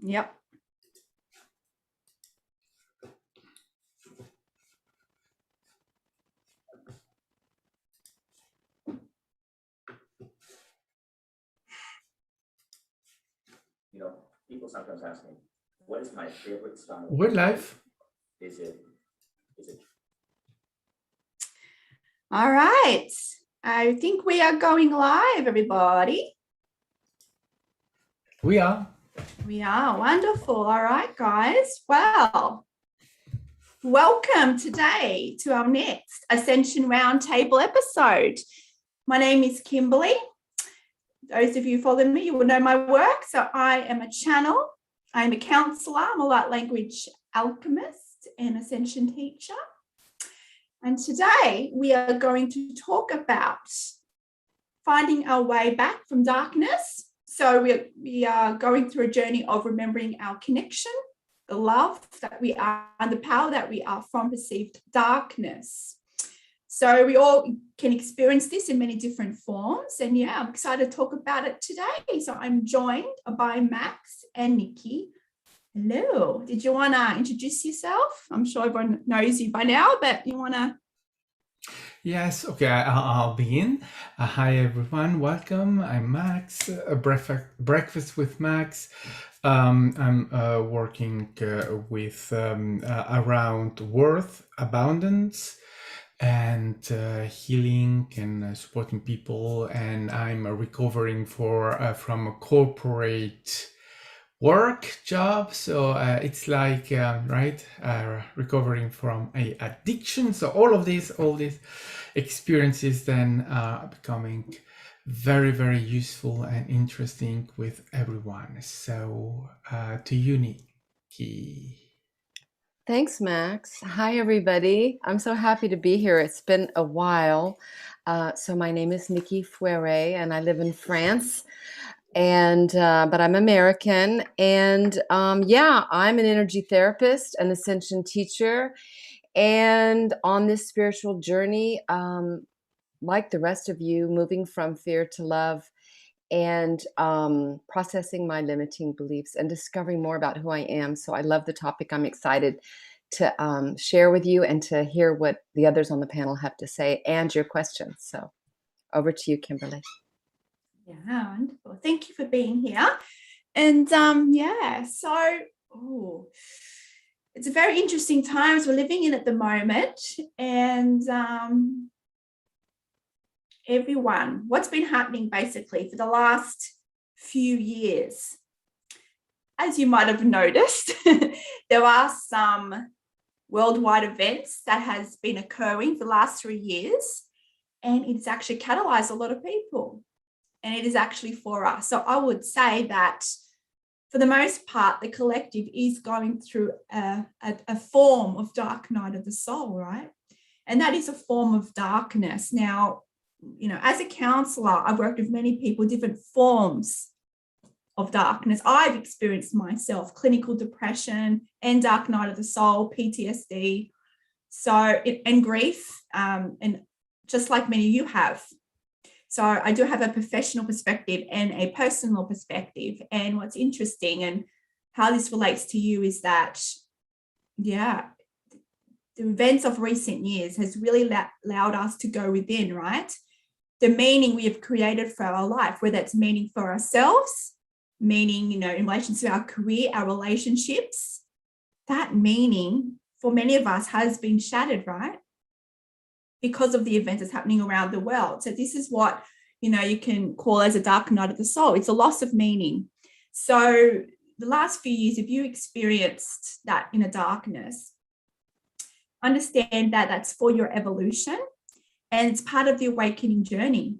Yep. You know, people sometimes ask me, what is my favorite style? We're live. Is it? All right. I think we are going live, everybody. We are. We are. Wonderful. All right, guys. Well, welcome today to our next Ascension Roundtable episode. My name is Kimberley. Those of you who follow me, you will know my work. So I am a channel. I'm a counselor. I'm a light language alchemist and ascension teacher. And today we are going to talk about finding our way back from darkness. So we are going through a journey of remembering our connection, the love that we are, and the power that we are from perceived darkness. So we all can experience this in many different forms. And yeah, I'm excited to talk about it today. So I'm joined by Max and Nikki. Hello. Did you want to introduce yourself? I'm sure everyone knows you by now, but you want to? Yes, okay, I'll begin. Hi, everyone. Welcome. I'm Max, Breakfast with Max. I'm working with around worth, abundance, and healing and supporting people. And I'm recovering from a corporate work job, so it's like recovering from a addiction. So all these experiences then are becoming very, very useful and interesting with everyone. So to you, Nikki. Thanks, Max. Hi, everybody. I'm so happy to be here. It's been a while. So my name is Nikki Foure, and I live in France. And but I'm American, and I'm an energy therapist, an ascension teacher, and on this spiritual journey, like the rest of you, moving from fear to love, and processing my limiting beliefs and discovering more about who I am. So I love the topic. I'm excited to share with you and to hear what the others on the panel have to say and your questions. So over to you, Kimberley. Yeah, wonderful. Thank you for being here. And it's a very interesting times we're living in at the moment. And everyone, what's been happening basically for the last few years? As you might have noticed, there are some worldwide events that has been occurring for the last 3 years, and it's actually catalyzed a lot of people. And it is actually for us. So I would say that for the most part, the collective is going through a form of dark night of the soul, right? And that is a form of darkness. Now, you know, as a counselor, I've worked with many people, different forms of darkness. I've experienced myself clinical depression and dark night of the soul, PTSD, and grief, and just like many of you have. So I do have a professional perspective and a personal perspective. And what's interesting and how this relates to you is that, the events of recent years has really allowed us to go within, right? The meaning we have created for our life, whether it's meaning for ourselves, meaning, in relation to our career, our relationships, that meaning for many of us has been shattered, right? Because of the events that's happening around the world. So this is what, you can call as a dark night of the soul. It's a loss of meaning. So the last few years, if you experienced that inner darkness, understand that that's for your evolution and it's part of the awakening journey.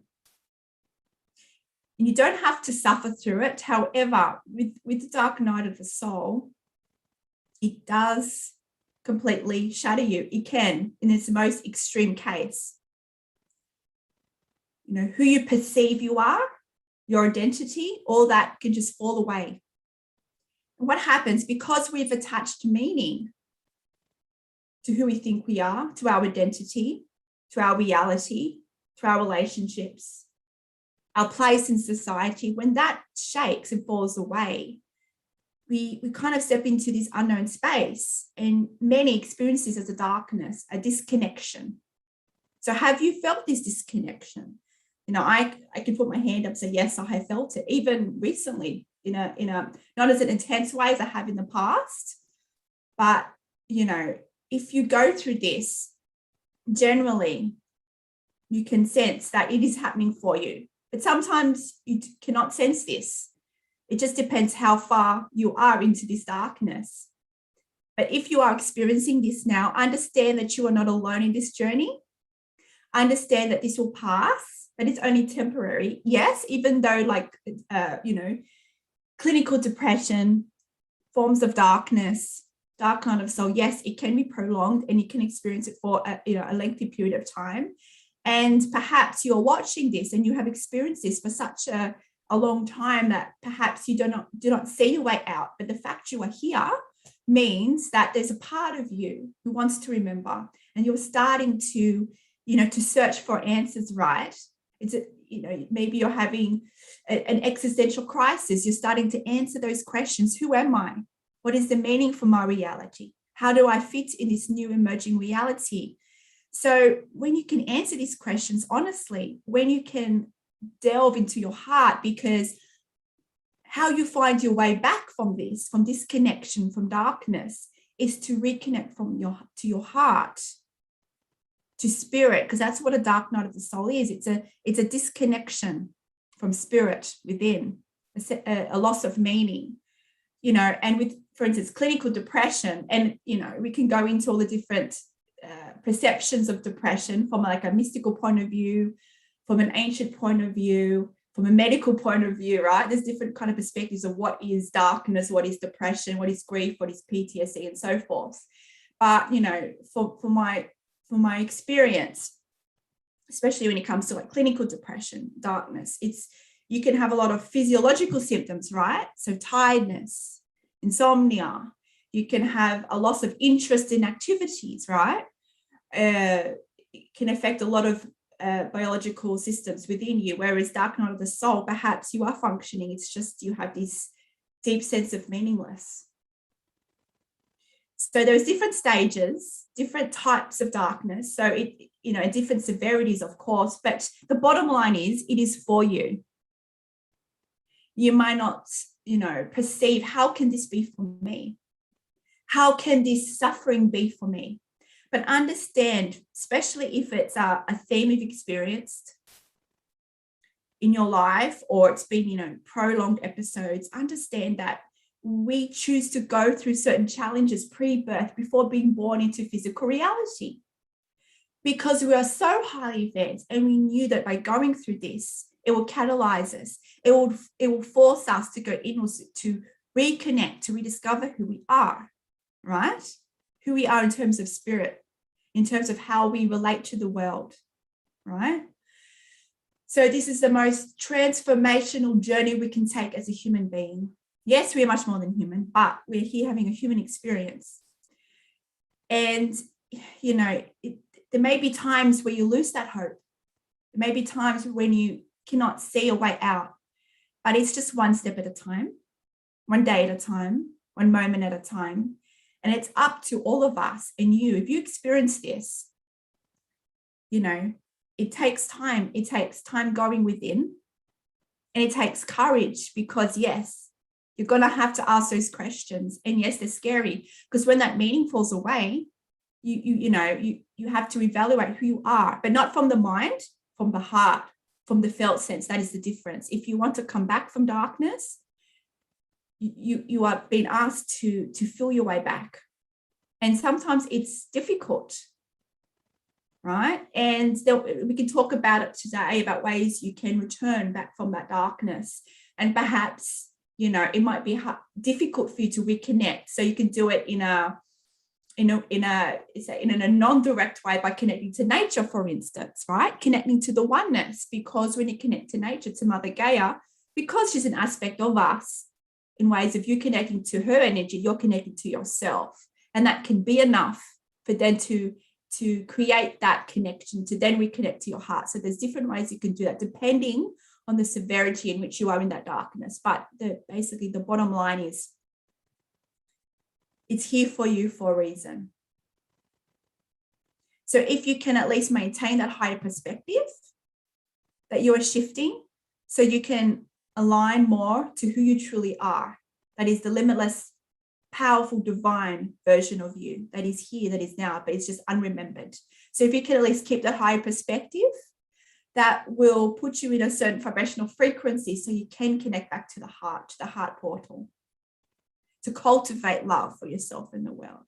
And you don't have to suffer through it. However, with the dark night of the soul, it does completely shatter you. It can, in its most extreme case. Who you perceive you are, your identity, all that can just fall away. And what happens, because we've attached meaning to who we think we are, to our identity, to our reality, to our relationships, our place in society, when that shakes and falls away, we kind of step into this unknown space, and many experience this as a darkness, a disconnection. So have you felt this disconnection? You know, I can put my hand up and say, yes, I have felt it, even recently, in a not as an intense way as I have in the past. But, you know, if you go through this, generally, you can sense that it is happening for you. But sometimes you cannot sense this. It just depends how far you are into this darkness. But if you are experiencing this now, understand that you are not alone in this journey. Understand that this will pass, but it's only temporary. Yes, even though you know, clinical depression, forms of darkness, dark night of soul, yes, it can be prolonged and you can experience it for a lengthy period of time. And perhaps you're watching this and you have experienced this for such a long time that perhaps you do not see your way out. But the fact you are here means that there's a part of you who wants to remember, and you're starting to, you know, to search for answers, right? It's maybe you're having an existential crisis. You're starting to answer those questions. Who am I? What is the meaning for my reality? How do I fit in this new emerging reality? So when you can answer these questions honestly, when you can delve into your heart, because how you find your way back from disconnection, from darkness, is to reconnect to your heart, to spirit, because that's what a dark night of the soul is. It's a disconnection from spirit within, a loss of meaning, you know. And with, for instance, clinical depression, and, you know, we can go into all the different perceptions of depression from like a mystical point of view, from an ancient point of view, from a medical point of view, right? There's different kind of perspectives of what is darkness, what is depression, what is grief, what is PTSD, and so forth. But, you know, for my experience, especially when it comes to like clinical depression, darkness, you can have a lot of physiological symptoms, right? So tiredness, insomnia. You can have a loss of interest in activities, right? It can affect a lot of biological systems within you, whereas dark night of the soul, perhaps you are functioning, it's just you have this deep sense of meaningless. So there's different stages, different types of darkness, so it, you know, different severities, of course, but the bottom line is it is for you. You might not, you know, perceive, how can this be for me? How can this suffering be for me? But understand, especially if it's a theme you've experienced in your life, or it's been, you know, prolonged episodes, understand that we choose to go through certain challenges pre-birth, before being born into physical reality, because we are so highly advanced, and we knew that by going through this, it will catalyze us. It will force us to go inwards, to reconnect, to rediscover who we are, right? Who we are in terms of spirit, in terms of how we relate to the world, right? So this is the most transformational journey we can take as a human being. Yes, we are much more than human, but we're here having a human experience. And, you know, there may be times where you lose that hope. There may be times when you cannot see a way out, but it's just one step at a time, one day at a time, one moment at a time. And it's up to all of us and you. If you experience this, you know, it takes time. It takes time going within, and it takes courage, because yes, you're going to have to ask those questions. And yes, they're scary, because when that meaning falls away, you have to evaluate who you are, but not from the mind, from the heart, from the felt sense. That is the difference. If you want to come back from darkness, you are being asked to feel your way back. And sometimes it's difficult, right? And we can talk about it today, about ways you can return back from that darkness. And perhaps, you know, it might be difficult for you to reconnect. So you can do it in a non-direct way, by connecting to nature, for instance, right? Connecting to the oneness, because when you connect to nature, to Mother Gaia, because she's an aspect of us, in ways of you connecting to her energy, you're connecting to yourself. And that can be enough for then to create that connection, to then reconnect to your heart. So there's different ways you can do that, depending on the severity in which you are in that darkness. But basically the bottom line is It's here for you for a reason. So if you can at least maintain that higher perspective that you are shifting, so you can align more to who you truly are, that is the limitless, powerful, divine version of you that is here, that is now, but it's just unremembered. So if you can at least keep that higher perspective, that will put you in a certain vibrational frequency so you can connect back to the heart portal, to cultivate love for yourself and the world.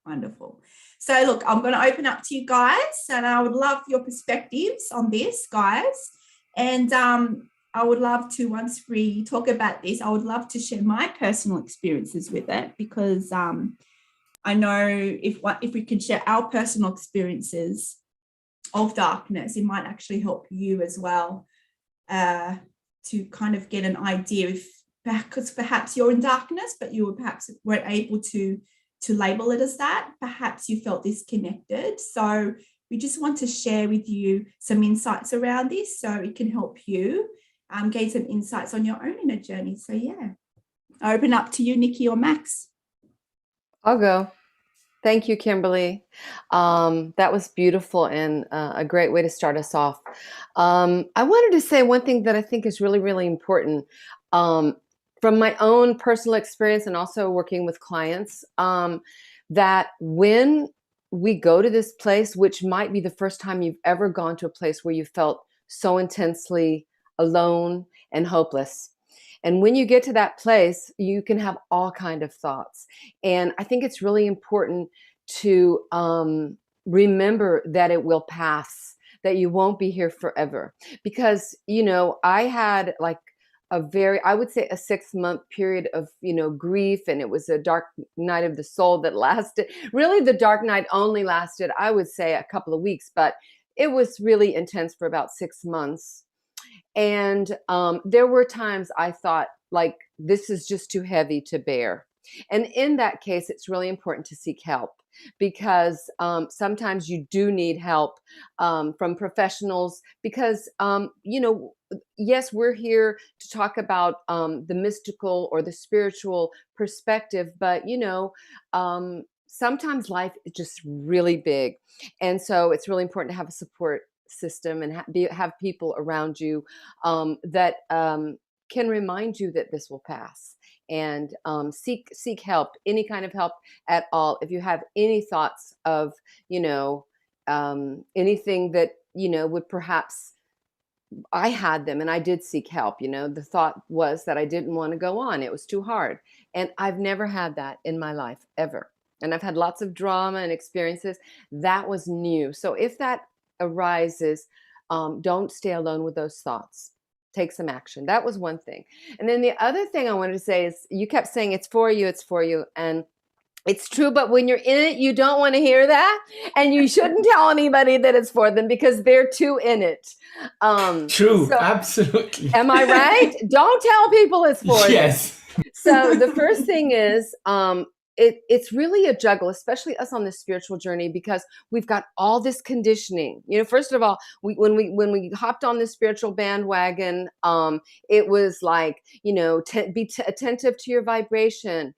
Wonderful. So look, I'm going to open up to you guys, and I would love your perspectives on this, guys. And I would love to, once we talk about this, I would love to share my personal experiences with it, because I know if we can share our personal experiences of darkness, it might actually help you as well to kind of get an idea, if because perhaps you're in darkness, but you weren't able to label it as that. Perhaps you felt disconnected. So we just want to share with you some insights around this, so it can help you gain some insights on your own inner journey. So yeah, I open up to you, Nikki or Max. I'll go. Thank you, Kimberly. That was beautiful and a great way to start us off. I wanted to say one thing that I think is really, really important. From my own personal experience and also working with clients, that when we go to this place, which might be the first time you've ever gone to a place where you felt so intensely alone and hopeless. And when you get to that place, you can have all kinds of thoughts. And I think it's really important to remember that it will pass, that you won't be here forever. Because, I had like I would say a 6-month period of, grief. And it was a dark night of the soul that lasted. Really, the dark night only lasted, I would say, a couple of weeks, but it was really intense for about 6 months. And there were times I thought, like, this is just too heavy to bear. And in that case, it's really important to seek help, because sometimes you do need help from professionals, because, yes, we're here to talk about the mystical or the spiritual perspective, but, sometimes life is just really big. And so it's really important to have a support system and have people around you that can remind you that this will pass. And seek help, any kind of help at all. If you have any thoughts of, anything that, would perhaps, I had them and I did seek help. The thought was that I didn't want to go on. It was too hard. And I've never had that in my life ever. And I've had lots of drama and experiences. That was new. So if that arises, don't stay alone with those thoughts. Take some action. That was one thing. And then the other thing I wanted to say is, you kept saying it's for you, it's for you. And it's true, but when you're in it, you don't want to hear that. And you shouldn't tell anybody that it's for them, because they're too in it. True, so, absolutely. Am I right? Don't tell people it's for them. Yes. So the first thing is, it's really a juggle, especially us on this spiritual journey, because we've got all this conditioning. First of all, when we hopped on this spiritual bandwagon, it was like, be attentive to your vibration,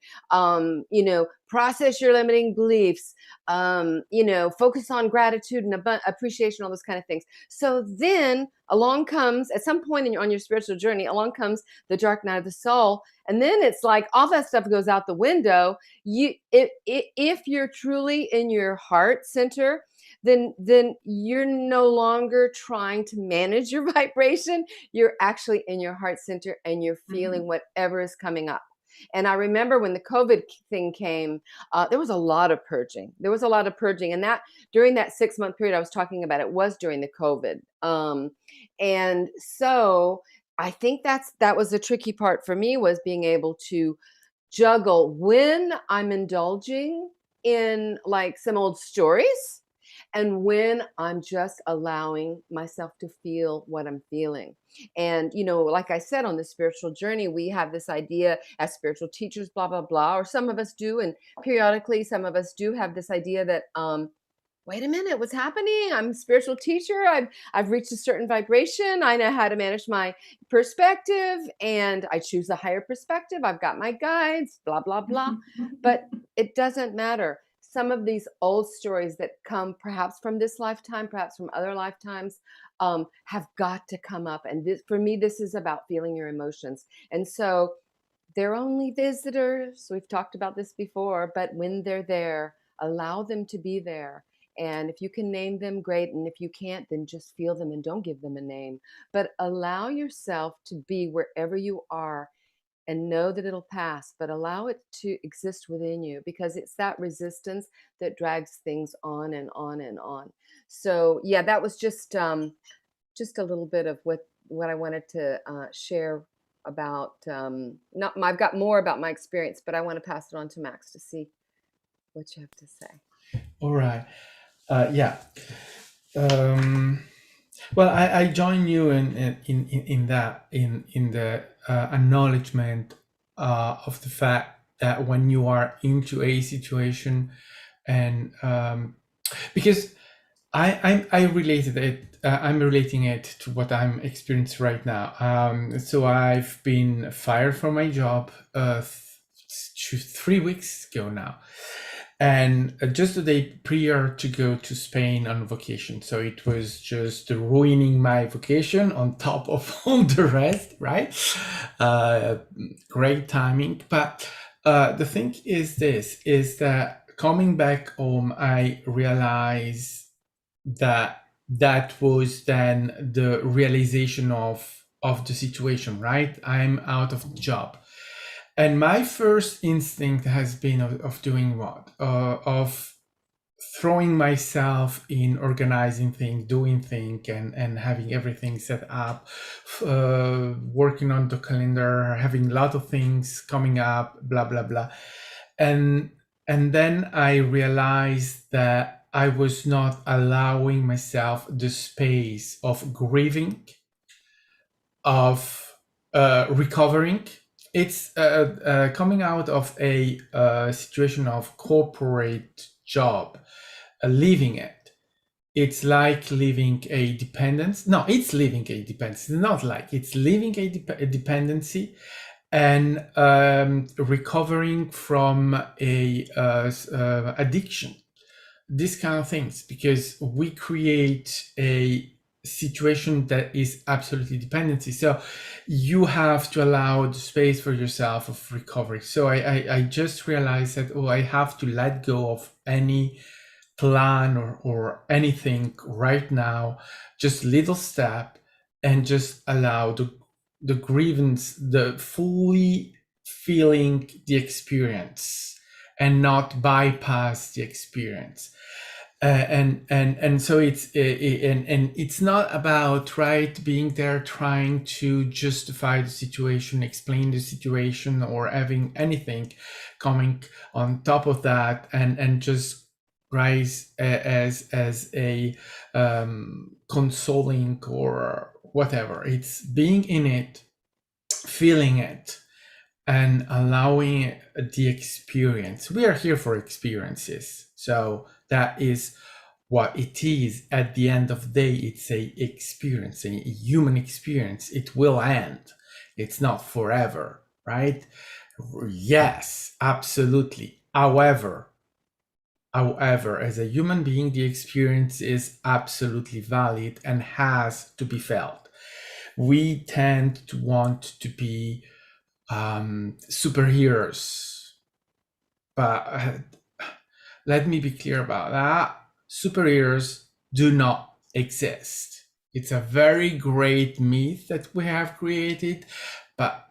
process your limiting beliefs, focus on gratitude and appreciation, all those kind of things. So then along comes, at some point on your spiritual journey, along comes the dark night of the soul. And then it's like all that stuff goes out the window. If you're truly in your heart center, then you're no longer trying to manage your vibration. You're actually in your heart center and you're feeling whatever is coming up. And I remember when the COVID thing came, there was a lot of purging. And that during that 6-month period I was talking about, it was during the COVID. And so I think that was the tricky part for me, was being able to juggle when I'm indulging in like some old stories and when I'm just allowing myself to feel what I'm feeling. And, like I said, on the spiritual journey, we have this idea as spiritual teachers, blah, blah, blah, or some of us do. And periodically, some of us do have this idea that wait a minute, what's happening? I'm a spiritual teacher. I've reached a certain vibration. I know how to manage my perspective, and I choose a higher perspective. I've got my guides, blah, blah, blah. But it doesn't matter. Some of these old stories that come perhaps from this lifetime, perhaps from other lifetimes, have got to come up. And this, for me, this is about feeling your emotions. And so they're only visitors. We've talked about this before, but when they're there, allow them to be there. And if you can name them, great. And if you can't, then just feel them and don't give them a name. But allow yourself to be wherever you are and know that it'll pass, but allow it to exist within you, because it's that resistance that drags things on and on and on. So yeah, that was just a little bit of what I wanted to share about. I've got more about my experience, but I want to pass it on to Max to see what you have to say. All right. Yeah. Well, I join you in the acknowledgement of the fact that when you are into a situation, and because I related it, I'm relating it to what I'm experiencing right now. So I've been fired from my job 3 weeks ago now. And just the day prior to go to Spain on vacation. So it was just ruining my vacation on top of all the rest, right? Great timing. But the thing is that coming back home, I realized that was then the realization of the situation, right? I'm out of the job. And my first instinct has been of doing what? Of throwing myself in organizing things, doing things, and having everything set up, working on the calendar, having a lot of things coming up, blah, blah, blah. And then I realized that I was not allowing myself the space of grieving, of recovering. It's coming out of a situation of corporate job, leaving it. It's like leaving a dependence. No, it's leaving a dependency. Not like, it's leaving a dependency and recovering from a addiction. These kind of things, because we create a situation that is absolutely dependency. So you have to allow the space for yourself of recovery. So I just realized that, I have to let go of any plan or anything right now, just little step, and just allow the grievance, the fully feeling the experience and not bypass the experience. And so it's not about, right, being there trying to justify the situation, explain the situation, or having anything coming on top of that and just rise as a consoling or whatever. It's being in it, feeling it, and allowing the experience. We are here for experiences. So that is what it is. At the end of the day, it's a experience, a human experience. It will end. It's not forever, right? Yes, absolutely. However, as a human being, the experience is absolutely valid and has to be felt. We tend to want to be superheroes, but let me be clear about that. Superheroes do not exist. It's a very great myth that we have created, but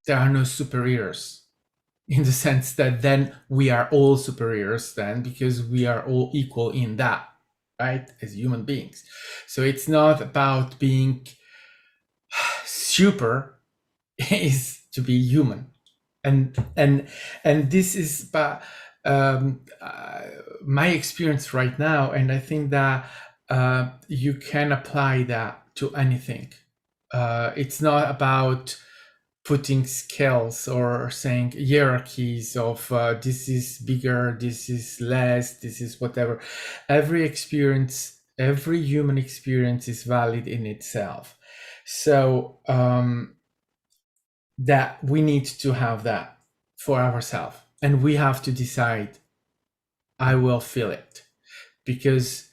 there are no superheroes, in the sense that then we are all superheroes then, because we are all equal in that, right, as human beings. So it's not about being super, is to be human. And this is my experience right now, and I think that you can apply that to anything. It's not about putting scales or saying hierarchies of this is bigger, this is less, this is whatever. Every experience, every human experience is valid in itself. So that we need to have that for ourselves, and we have to decide, I will feel it, because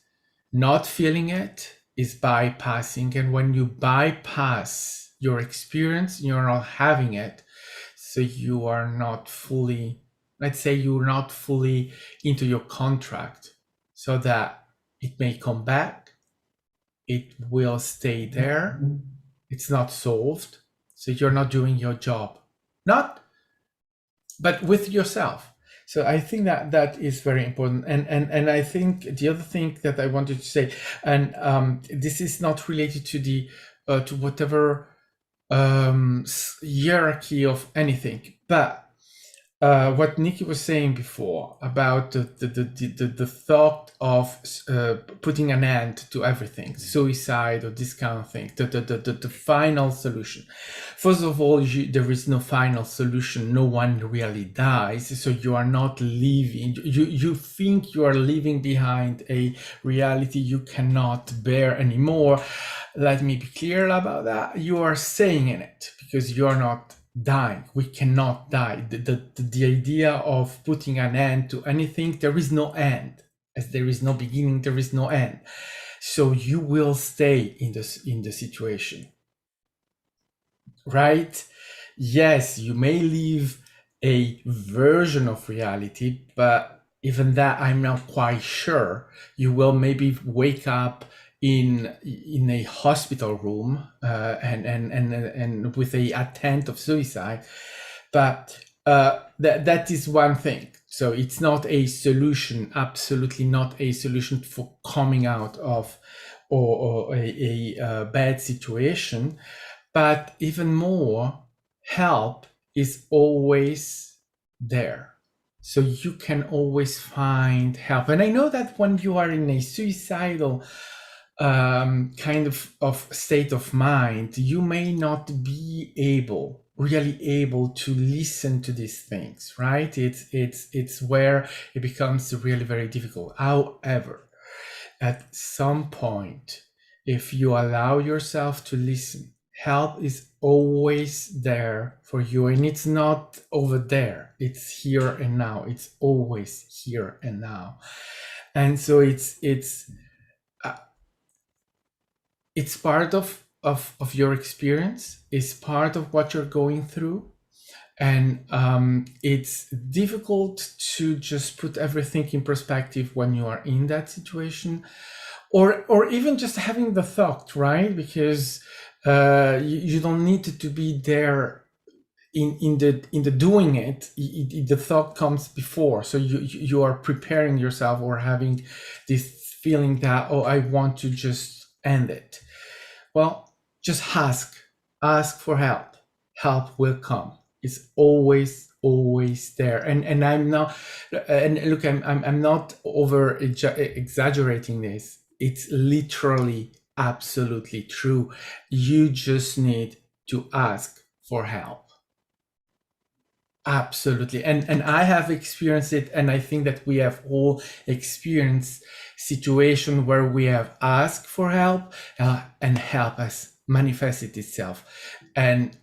not feeling it is bypassing. And when you bypass your experience, you're not having it. So you are not fully, let's say you're not fully into your contract, so that it may come back, it will stay there, it's not solved. So you're not doing your job, but with yourself. So I think that that is very important. And I think the other thing that I wanted to say, and this is not related to the to whatever hierarchy of anything, but what Nikki was saying before about the thought of putting an end to everything, suicide or this kind of thing, the final solution. First of all, there is no final solution. No one really dies, so you are not leaving. You think you are leaving behind a reality you cannot bear anymore. Let me be clear about that. You are staying in it because you are not dying. We cannot die. The idea of putting an end to anything, there is no end. As there is no beginning, there is no end. So you will stay in the situation, right? Yes, you may live a version of reality, but even that, I'm not quite sure. You will maybe wake up in a hospital room and with a attempt of suicide, but that is one thing. So it's not a solution, absolutely not a solution for coming out of or a bad situation. But even more, help is always there. So you can always find help. And I know that when you are in a suicidal kind of state of mind, you may not be really able to listen to these things, right? It's where it becomes really very difficult. However, at some point, if you allow yourself to listen, help is always there for you, and it's not over there, it's here and now. It's always here and now. And so it's part of your experience, it's part of what you're going through. And it's difficult to just put everything in perspective when you are in that situation, or even just having the thought, right? Because you don't need to be there in the doing it. The thought comes before, so you are preparing yourself or having this feeling that, oh, I want to just end it. Well, just ask for help. Help will come. It's always there. And I'm not, and look, I'm not over exaggerating this. It's literally absolutely true. You just need to ask for help. Absolutely. And I have experienced it, and I think that we have all experienced situation where we have asked for help and help has manifested itself, and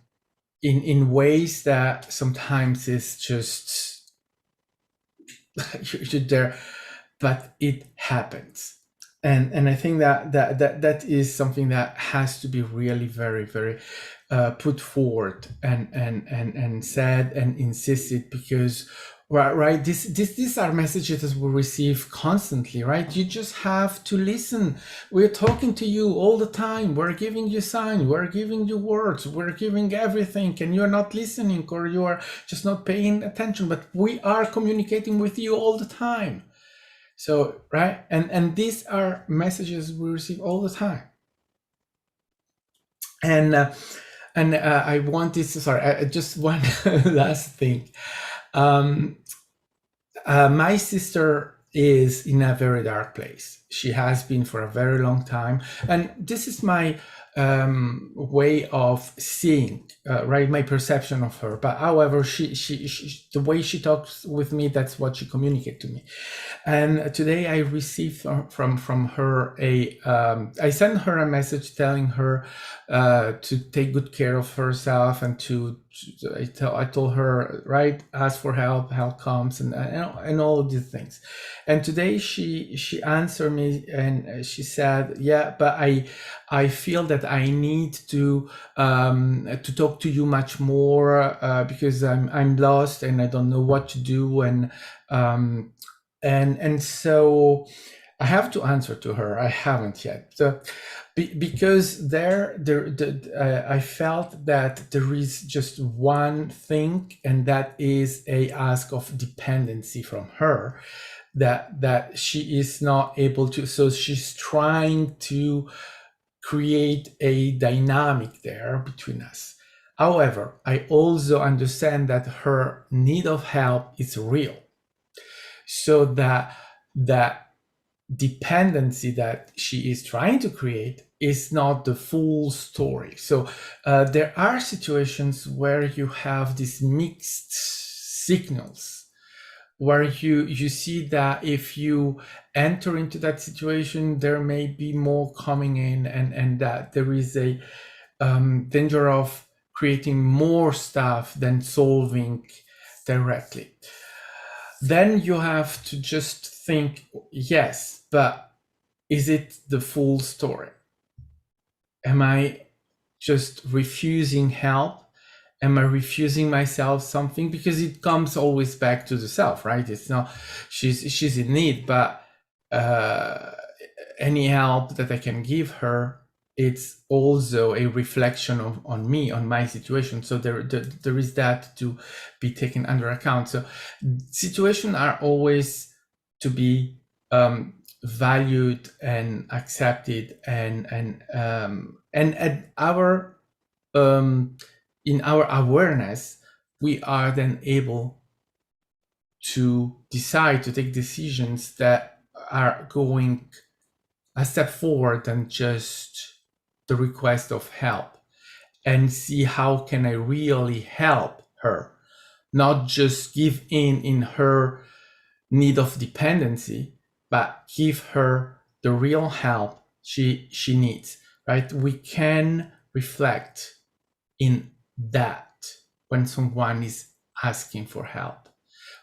in ways that sometimes is just you're there, but it happens. And I think that is something that has to be really very, very put forward and said and insisted, because right, these are messages that we receive constantly, right? You just have to listen. We're talking to you all the time. We're giving you signs, we're giving you words, we're giving everything, and you're not listening, or you are just not paying attention, but we are communicating with you all the time. So, right, and these are messages we receive all the time. And I want this, sorry, just one last thing. My sister is in a very dark place. She has been for a very long time. And this is my way of seeing, right, my perception of her. But however, she the way she talks with me, that's what she communicates to me. And today I received from her I sent her a message telling her to take good care of herself, and I told her, right, ask for help comes, and all of these things. And today she answered me, and she said, yeah, but I feel that I need to talk to you much more because I'm lost and I don't know what to do, and so I have to answer to her. I haven't yet. So, because I felt that there is just one thing, and that is a ask of dependency from her, that she is not able to. So she's trying to create a dynamic there between us. However, I also understand that her need of help is real. So that dependency that she is trying to create is not the full story. So there are situations where you have these mixed signals, where you see that if you enter into that situation, there may be more coming in, and that there is a danger of creating more stuff than solving directly. Then you have to just think, yes, but is it the full story? Am I just refusing help? Am I refusing myself something? Because it comes always back to the self, right? It's not, she's in need, but any help that I can give her, it's also a reflection on me, on my situation. So there is that to be taken under account. So situations are always to be valued and accepted, and at our in our awareness, we are then able to decide to take decisions that are going a step forward than just the request of help, and see how can I really help her, not just give in her need of dependency, but give her the real help she needs, right? We can reflect in that when someone is asking for help.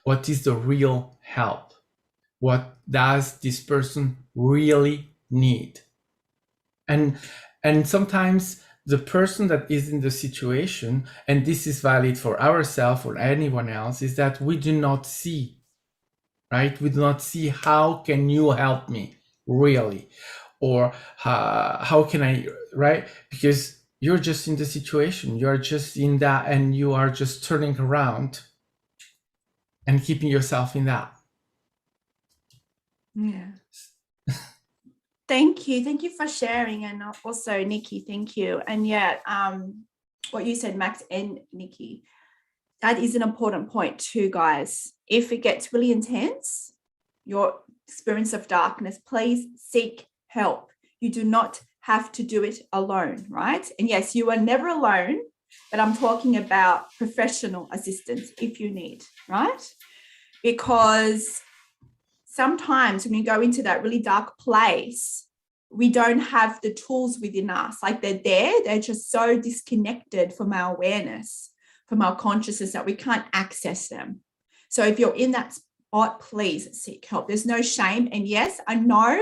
What is the real help? What does this person really need? And sometimes the person that is in the situation, and this is valid for ourselves or anyone else, is that we do not see, right? We do not see how can you help me really, or how can I, right? Because you're just in the situation, you're just in that, and you are just turning around and keeping yourself in that. Yeah. Thank you for sharing, and also Nikki, thank you. And yeah, what you said, Max and Nikki, that is an important point too, guys. If it gets really intense, your experience of darkness, please seek help. You do not have to do it alone, right? And yes, you are never alone, but I'm talking about professional assistance if you need, right? Because sometimes when you go into that really dark place, we don't have the tools within us. Like they're just so disconnected from our awareness, from our consciousness, that we can't access them. So if you're in that spot, please seek help. There's no shame. And yes, I know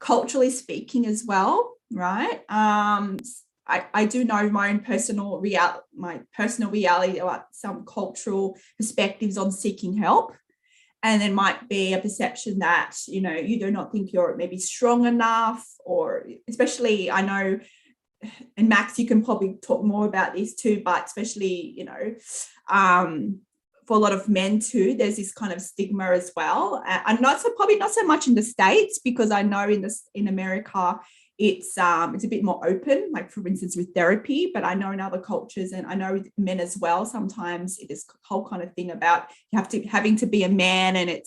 culturally speaking as well, right? I do know my own personal reality about some cultural perspectives on seeking help. And there might be a perception that, you do not think you're maybe strong enough, or especially, I know, and Max, you can probably talk more about this too, but especially, for a lot of men too, there's this kind of stigma as well. And probably not so much in the States, because I know in America, it's a bit more open, like for instance with therapy, but I know in other cultures, and I know with men as well, sometimes it is whole kind of thing about having to be a man, and it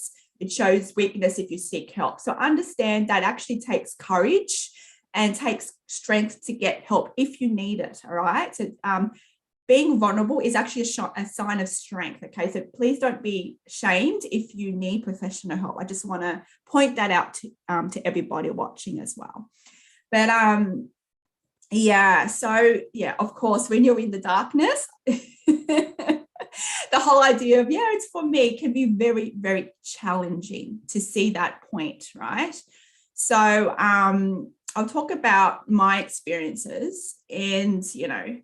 shows weakness if you seek help. So understand that actually takes courage, and takes strength to get help if you need it. All right. So being vulnerable is actually a sign of strength. Okay. So please don't be shamed if you need professional help. I just want to point that out to everybody watching as well. But yeah, so yeah, of course, when you're in the darkness, the whole idea of, yeah, it's for me can be very, very challenging to see that point, right? So I'll talk about my experiences, and, you know,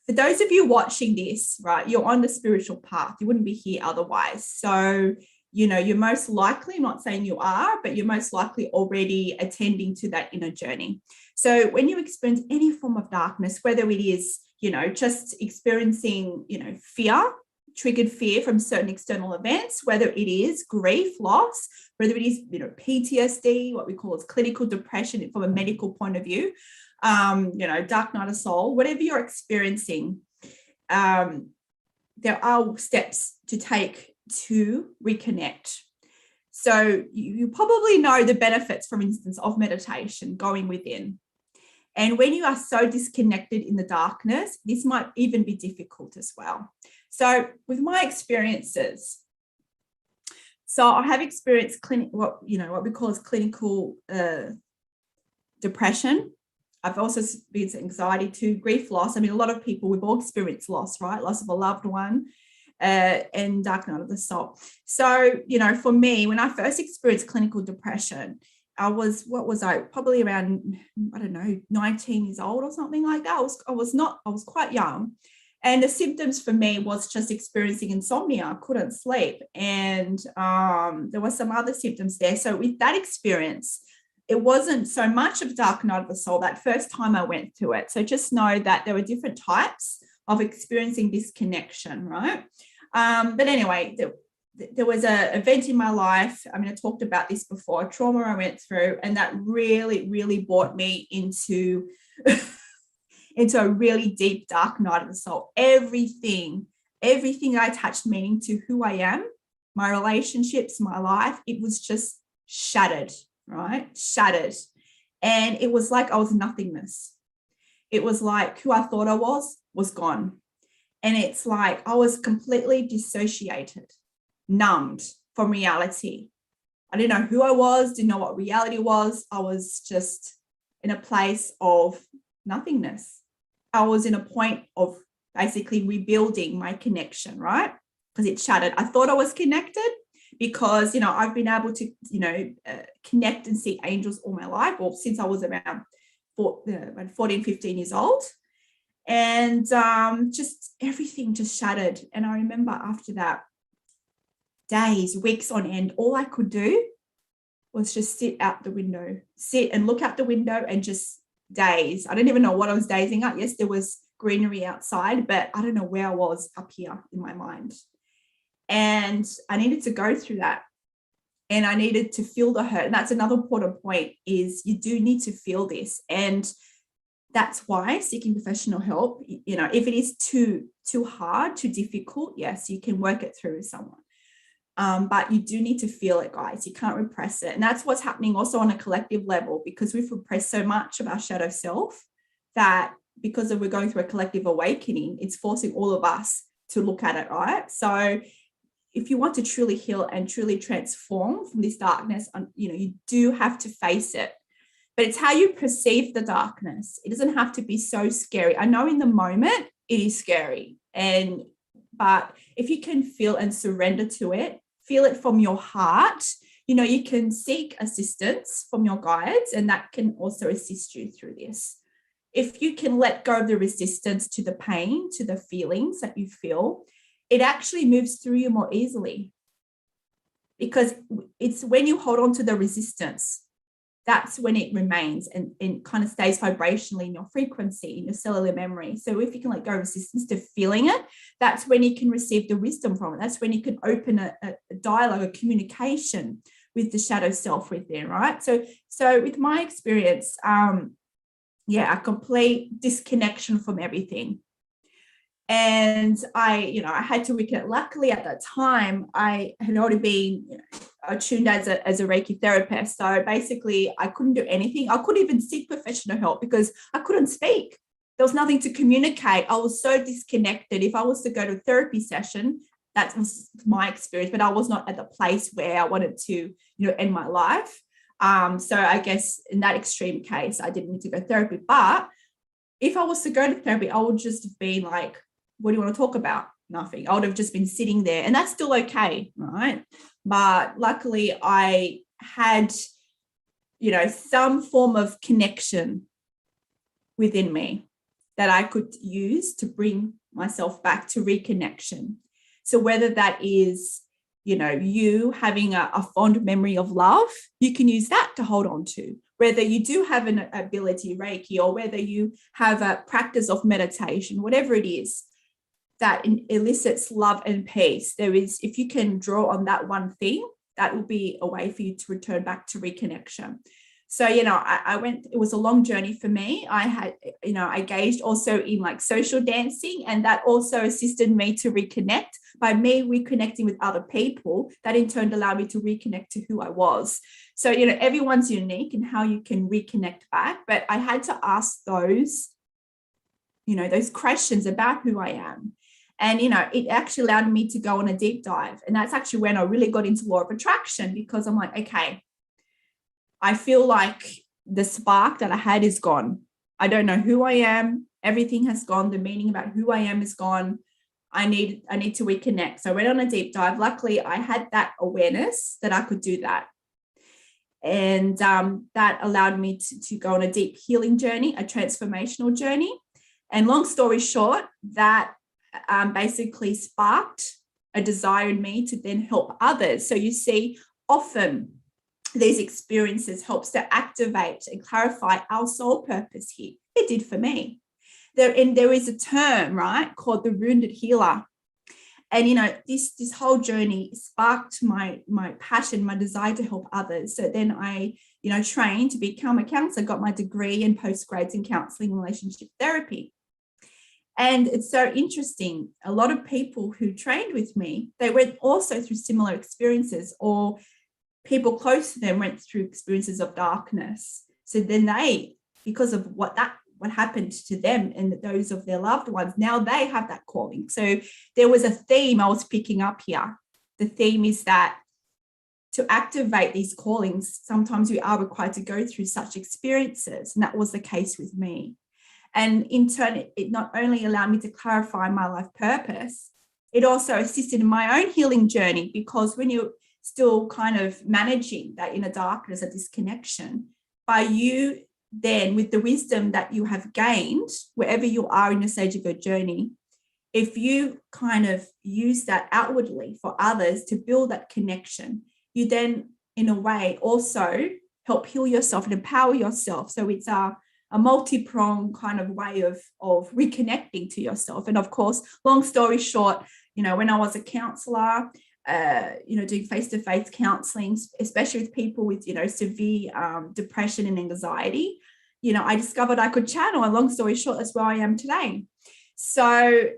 for those of you watching this, right, you're on the spiritual path. You wouldn't be here otherwise. So, you know, you're most likely, I'm not saying you are, but you're most likely already attending to that inner journey. So when you experience any form of darkness, whether it is, you know, just experiencing, you know, fear, triggered fear from certain external events, whether it is grief, loss, whether it is, you know, PTSD, what we call as clinical depression from a medical point of view, you know, dark night of soul, whatever you're experiencing, there are steps to take to reconnect. So you probably know the benefits, for instance, of meditation, going within. And when you are so disconnected in the darkness, this might even be difficult as well. So with my experiences, so I have experienced what we call as clinical depression. I've also experienced anxiety too, grief, loss. I mean, a lot of people, we've all experienced loss, right? Loss of a loved one, and dark night of the soul. So, you know, for me, when I first experienced clinical depression, I was probably around, I don't know, 19 years old or something like that. I was quite young. And the symptoms for me was just experiencing insomnia. I couldn't sleep. And there were some other symptoms there. So with that experience, it wasn't so much of dark night of the soul that first time I went through it. So just know that there were different types of experiencing this connection, right? But anyway, there was an event in my life. I mean, I talked about this before, trauma I went through, and that really, really brought me into, into a really deep, dark night of the soul. Everything I attached meaning to who I am, my relationships, my life, it was just shattered, right? Shattered. And it was like I was nothingness. It was like who I thought I was gone. And it's like I was completely dissociated, numbed from reality. I didn't know who I was, didn't know what reality was. I was just in a place of nothingness. I was in a point of basically rebuilding my connection, right? Because it shattered. I thought I was connected because, you know, I've been able to, you know, connect and see angels all my life, or since I was around 14, 15 years old. And just everything just shattered. And I remember after that, days, weeks on end, all I could do was just sit and look out the window and just daze. I don't even know what I was dazing at. Yes, there was greenery outside, but I don't know where I was up here in my mind. And I needed to go through that. And I needed to feel the hurt. And that's another important point, is you do need to feel this. And that's why seeking professional help, you know, if it is too hard, too difficult, yes, you can work it through with someone. But you do need to feel it, guys. You can't repress it. And that's what's happening also on a collective level, because we've repressed so much of our shadow self that because we're going through a collective awakening, it's forcing all of us to look at it, right? So if you want to truly heal and truly transform from this darkness, you know, you do have to face it. But it's how you perceive the darkness. It doesn't have to be so scary. I know in the moment it is scary, but if you can feel and surrender to it, feel it from your heart, you know, you can seek assistance from your guides, and that can also assist you through this. If you can let go of the resistance to the pain, to the feelings that you feel, it actually moves through you more easily. Because it's when you hold on to the resistance, that's when it remains and kind of stays vibrationally in your frequency, in your cellular memory. So if you can let go of resistance to feeling it, that's when you can receive the wisdom from it. That's when you can open a dialogue, a communication with the shadow self within, right? So with my experience, a complete disconnection from everything. And I had to reconnect. Luckily at that time, I had already been attuned as a Reiki therapist. So basically I couldn't do anything. I couldn't even seek professional help because I couldn't speak. There was nothing to communicate. I was so disconnected. If I was to go to a therapy session, that was my experience, but I was not at the place where I wanted to, end my life. So I guess in that extreme case, I didn't need to go to therapy. But if I was to go to therapy, I would just have been like, what do you want to talk about? Nothing. I would have just been sitting there, and that's still okay, right? But luckily I had, some form of connection within me that I could use to bring myself back to reconnection. So whether that is, you having a fond memory of love, you can use that to hold on to. Whether you do have an ability, Reiki, or whether you have a practice of meditation, whatever it is that elicits love and peace, if you can draw on that one thing, that will be a way for you to return back to reconnection. So, I went, it was a long journey for me. I had, I engaged also in like social dancing, and that also assisted me to reconnect by me reconnecting with other people. That in turn allowed me to reconnect to who I was. So, everyone's unique in how you can reconnect back, but I had to ask those questions about who I am. And, it actually allowed me to go on a deep dive. And that's actually when I really got into law of attraction, because I'm like, okay, I feel like the spark that I had is gone. I don't know who I am. Everything has gone. The meaning about who I am is gone. I need to reconnect. So I went on a deep dive. Luckily, I had that awareness that I could do that. And that allowed me to go on a deep healing journey, a transformational journey. And long story short, that basically sparked a desire in me to then help others. So you see, often these experiences helps to activate and clarify our soul purpose here. It did for me. There is a term, right, called the wounded healer. And, this whole journey sparked my passion, my desire to help others. So then I, trained to become a counselor, got my degree in postgrads in counseling and relationship therapy. And it's so interesting. A lot of people who trained with me, they went also through similar experiences, or people close to them went through experiences of darkness. So then they, because of what happened to them and those of their loved ones, now they have that calling. So there was a theme I was picking up here. The theme is that to activate these callings, sometimes we are required to go through such experiences. And that was the case with me. And in turn, it not only allowed me to clarify my life purpose, it also assisted in my own healing journey, because when you're still kind of managing that inner darkness, a disconnection, by you then, with the wisdom that you have gained, wherever you are in the stage of your journey, if you kind of use that outwardly for others to build that connection, you then, in a way, also help heal yourself and empower yourself. So it's a multi-pronged kind of way of reconnecting to yourself. And of course, long story short, when I was a counselor, doing face-to-face counseling, especially with people with, severe depression and anxiety, I discovered I could channel, and long story short, that's where I am today. So,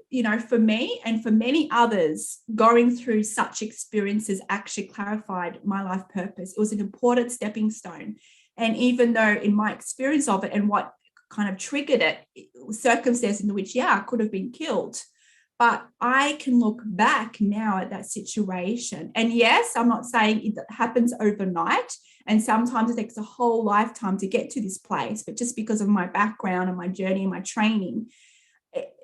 for me and for many others, going through such experiences actually clarified my life purpose. It was an important stepping stone. And even though in my experience of it and what kind of triggered it was circumstances in which, I could have been killed. But I can look back now at that situation. And yes, I'm not saying it happens overnight. And sometimes it takes a whole lifetime to get to this place. But just because of my background and my journey and my training,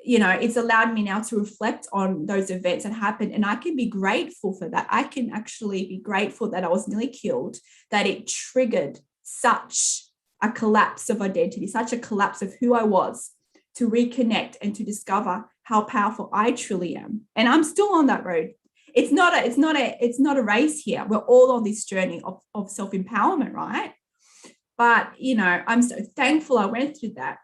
it's allowed me now to reflect on those events that happened. And I can be grateful for that. I can actually be grateful that I was nearly killed, that it triggered such a collapse of identity, such a collapse of who I was, to reconnect and to discover how powerful I truly am. And I'm still on that road. It's not a race here. We're all on this journey of self-empowerment, right? But, I'm so thankful I went through that.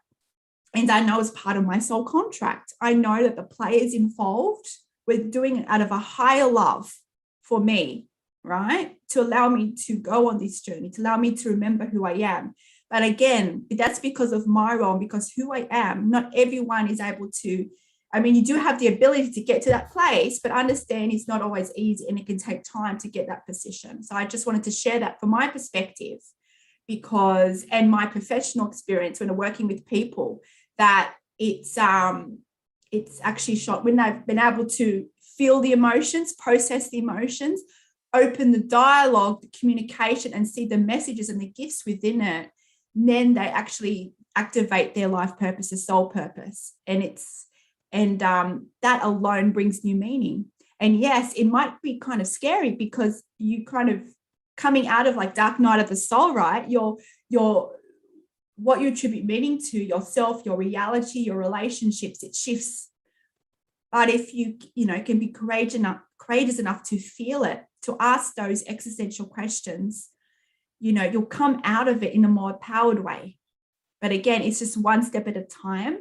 And I know it's part of my soul contract. I know that the players involved were doing it out of a higher love for me, right? To allow me to go on this journey, to allow me to remember who I am. But again, that's because of my role, because who I am. Not everyone is able to I mean, you do have the ability to get to that place, but understand it's not always easy and it can take time to get that position. So I just wanted to share that from my perspective, because, and my professional experience when I'm working with people, that it's actually shot when they've been able to feel the emotions, process the emotions, open the dialogue, the communication, and see the messages and the gifts within it. And then they actually activate their life purpose, their soul purpose. And that alone brings new meaning. And yes, it might be kind of scary because you kind of coming out of like dark night of the soul, right? Your what you attribute meaning to, yourself, your reality, your relationships, it shifts. But if you can be courageous enough to feel it, to ask those existential questions, you'll come out of it in a more empowered way. But again, it's just one step at a time.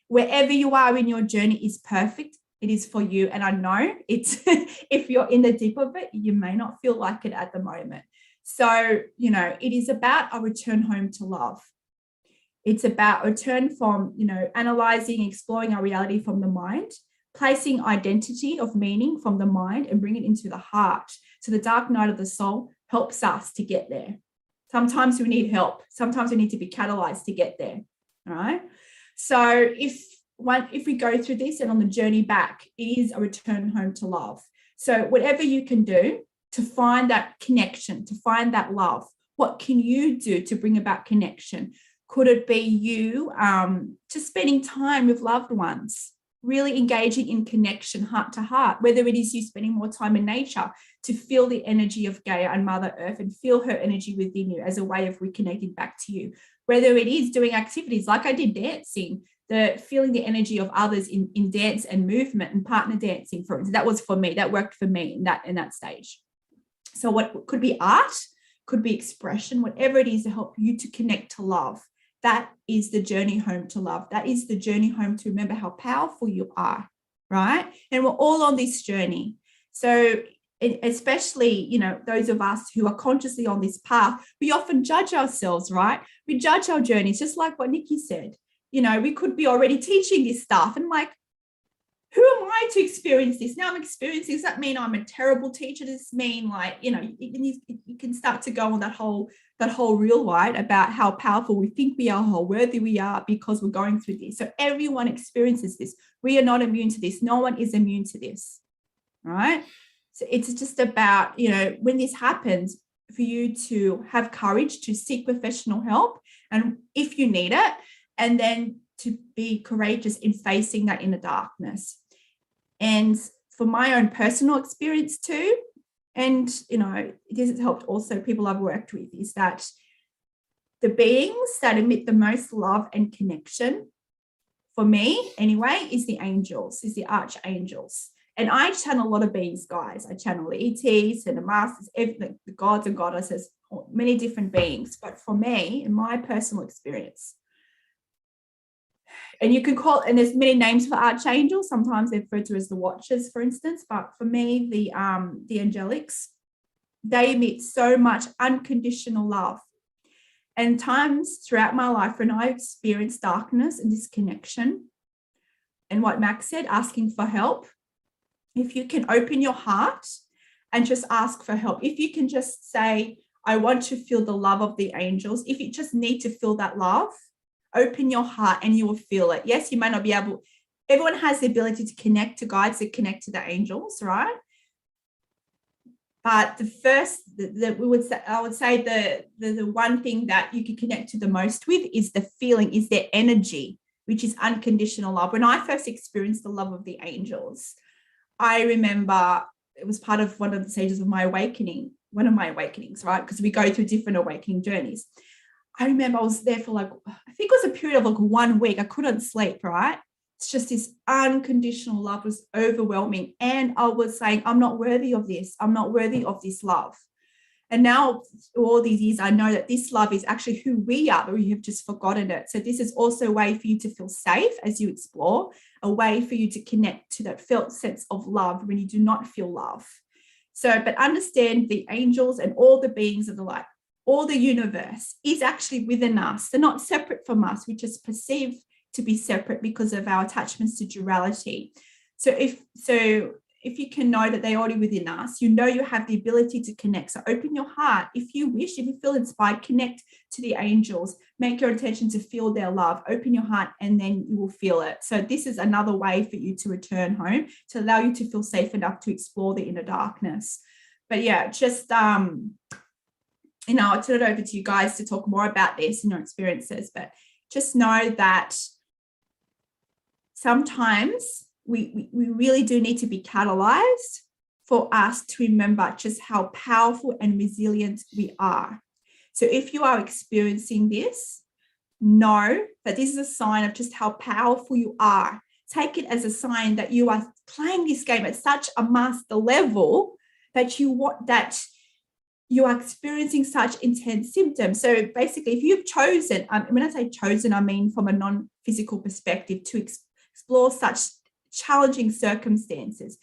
Wherever you are in your journey is perfect. It is for you. And I know it's if you're in the deep of it, you may not feel like it at the moment. So, it is about a return home to love. It's about a return from, analyzing, exploring our reality from the mind, placing identity of meaning from the mind and bring it into the heart. So the dark night of the soul helps us to get there. Sometimes we need help. Sometimes we need to be catalyzed to get there. All right. So if we go through this and on the journey back, it is a return home to love. So whatever you can do to find that connection, to find that love, what can you do to bring about connection? Could it be you just spending time with loved ones, really engaging in connection heart to heart, whether it is you spending more time in nature to feel the energy of Gaia and Mother Earth and feel her energy within you as a way of reconnecting back to you, whether it is doing activities like I did dancing, feeling the energy of others in dance and movement and partner dancing, for instance. That was for me, that worked for me in that stage. So what could be art, could be expression, whatever it is to help you to connect to love. That is the journey home to love. That is the journey home to remember how powerful you are, right? And we're all on this journey. So especially, those of us who are consciously on this path, we often judge ourselves, right? We judge our journeys, just like what Nikki said. We could be already teaching this stuff and like, who am I to experience this? Now I'm experiencing, does that mean I'm a terrible teacher? Does this mean like, you can start to go on that whole reel, right, about how powerful we think we are, how worthy we are because we're going through this. So everyone experiences this. We are not immune to this. No one is immune to this, right? So it's just about, when this happens, for you to have courage to seek professional help, and if you need it, and then to be courageous in facing that inner darkness. And for my own personal experience too, and, this has helped also people I've worked with, is that the beings that emit the most love and connection, for me anyway, is the angels, is the archangels. And I channel a lot of beings, guys. I channel the ETs and the masters, everything, the gods and goddesses, many different beings. But for me, in my personal experience, and you can call, and there's many names for archangels. Sometimes they're referred to as the watchers, for instance. But for me, the angelics, they emit so much unconditional love. And times throughout my life when I experienced darkness and disconnection, and what Max said, asking for help, if you can open your heart and just ask for help, if you can just say, I want to feel the love of the angels, if you just need to feel that love, open your heart and you will feel it. Yes, you may not be able, everyone has the ability to connect to guides, to connect to the angels, right? But the first, I would say the one thing that you can connect to the most with is the feeling, is their energy, which is unconditional love. When I first experienced the love of the angels, I remember it was part of one of the stages of my awakening, one of my awakenings, right? Because we go through different awakening journeys. I remember I was there for like, I think it was a period of like 1 week. I couldn't sleep, right? It's just this unconditional love was overwhelming. And I was saying, I'm not worthy of this. I'm not worthy of this love. And now all these years, I know that this love is actually who we are, but we have just forgotten it. So this is also a way for you to feel safe as you explore, a way for you to connect to that felt sense of love when you do not feel love. So, but understand the angels and all the beings of the light, all the universe is actually within us. They're not separate from us. We just perceive to be separate because of our attachments to duality. So if you can know that they're already within us, you know you have the ability to connect. So open your heart. If you wish, if you feel inspired, connect to the angels. Make your intention to feel their love. Open your heart and then you will feel it. So this is another way for you to return home, to allow you to feel safe enough to explore the inner darkness. But yeah, just, I'll turn it over to you guys to talk more about this and your experiences. But just know that sometimes we really do need to be catalyzed for us to remember just how powerful and resilient we are. So if you are experiencing this, know that this is a sign of just how powerful you are. Take it as a sign that you are playing this game at such a master level that you are experiencing such intense symptoms. So basically, if you've chosen, when I say chosen, I mean from a non-physical perspective, to explore such challenging circumstances,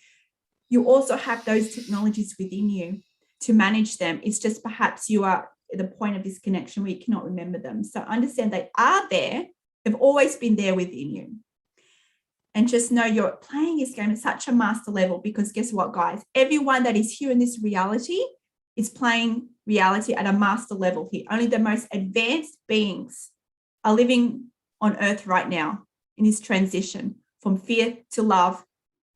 you also have those technologies within you to manage them. It's just perhaps you are at the point of disconnection where you cannot remember them. So understand they are there. They've always been there within you. And just know you're playing this game at such a master level, because guess what, guys? Everyone that is here in this reality is playing reality at a master level here. Only the most advanced beings are living on Earth right now in this transition from fear to love,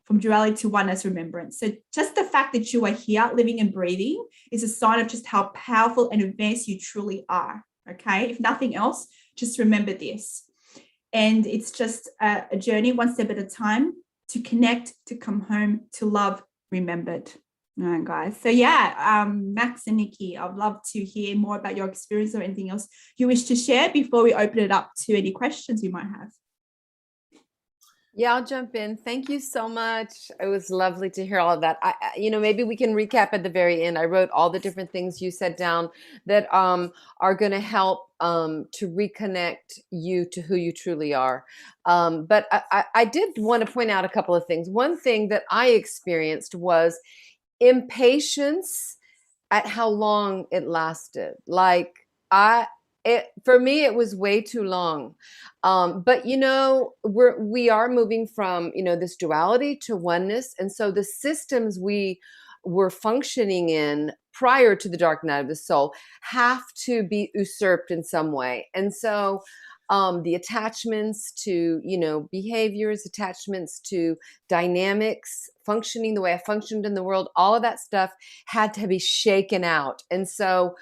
from duality to oneness, remembrance. So just the fact that you are here living and breathing is a sign of just how powerful and advanced you truly are. Okay, if nothing else, just remember this. And it's just a journey, one step at a time, to connect, to come home, to love, remembered. All right, guys. So yeah, Max and Nikki, I'd love to hear more about your experience or anything else you wish to share before we open it up to any questions you might have. Yeah, I'll jump in. Thank you so much. It was lovely to hear all of that. Maybe we can recap at the very end. I wrote all the different things you said down that are going to help to reconnect you to who you truly are. But I did want to point out a couple of things. One thing that I experienced was impatience at how long it lasted. For me, it was way too long. But we are moving from this duality to oneness, and so the systems we were functioning in prior to the dark night of the soul have to be usurped in some way. And so the attachments to behaviors, attachments to dynamics, functioning the way I functioned in the world, all of that stuff had to be shaken out. And so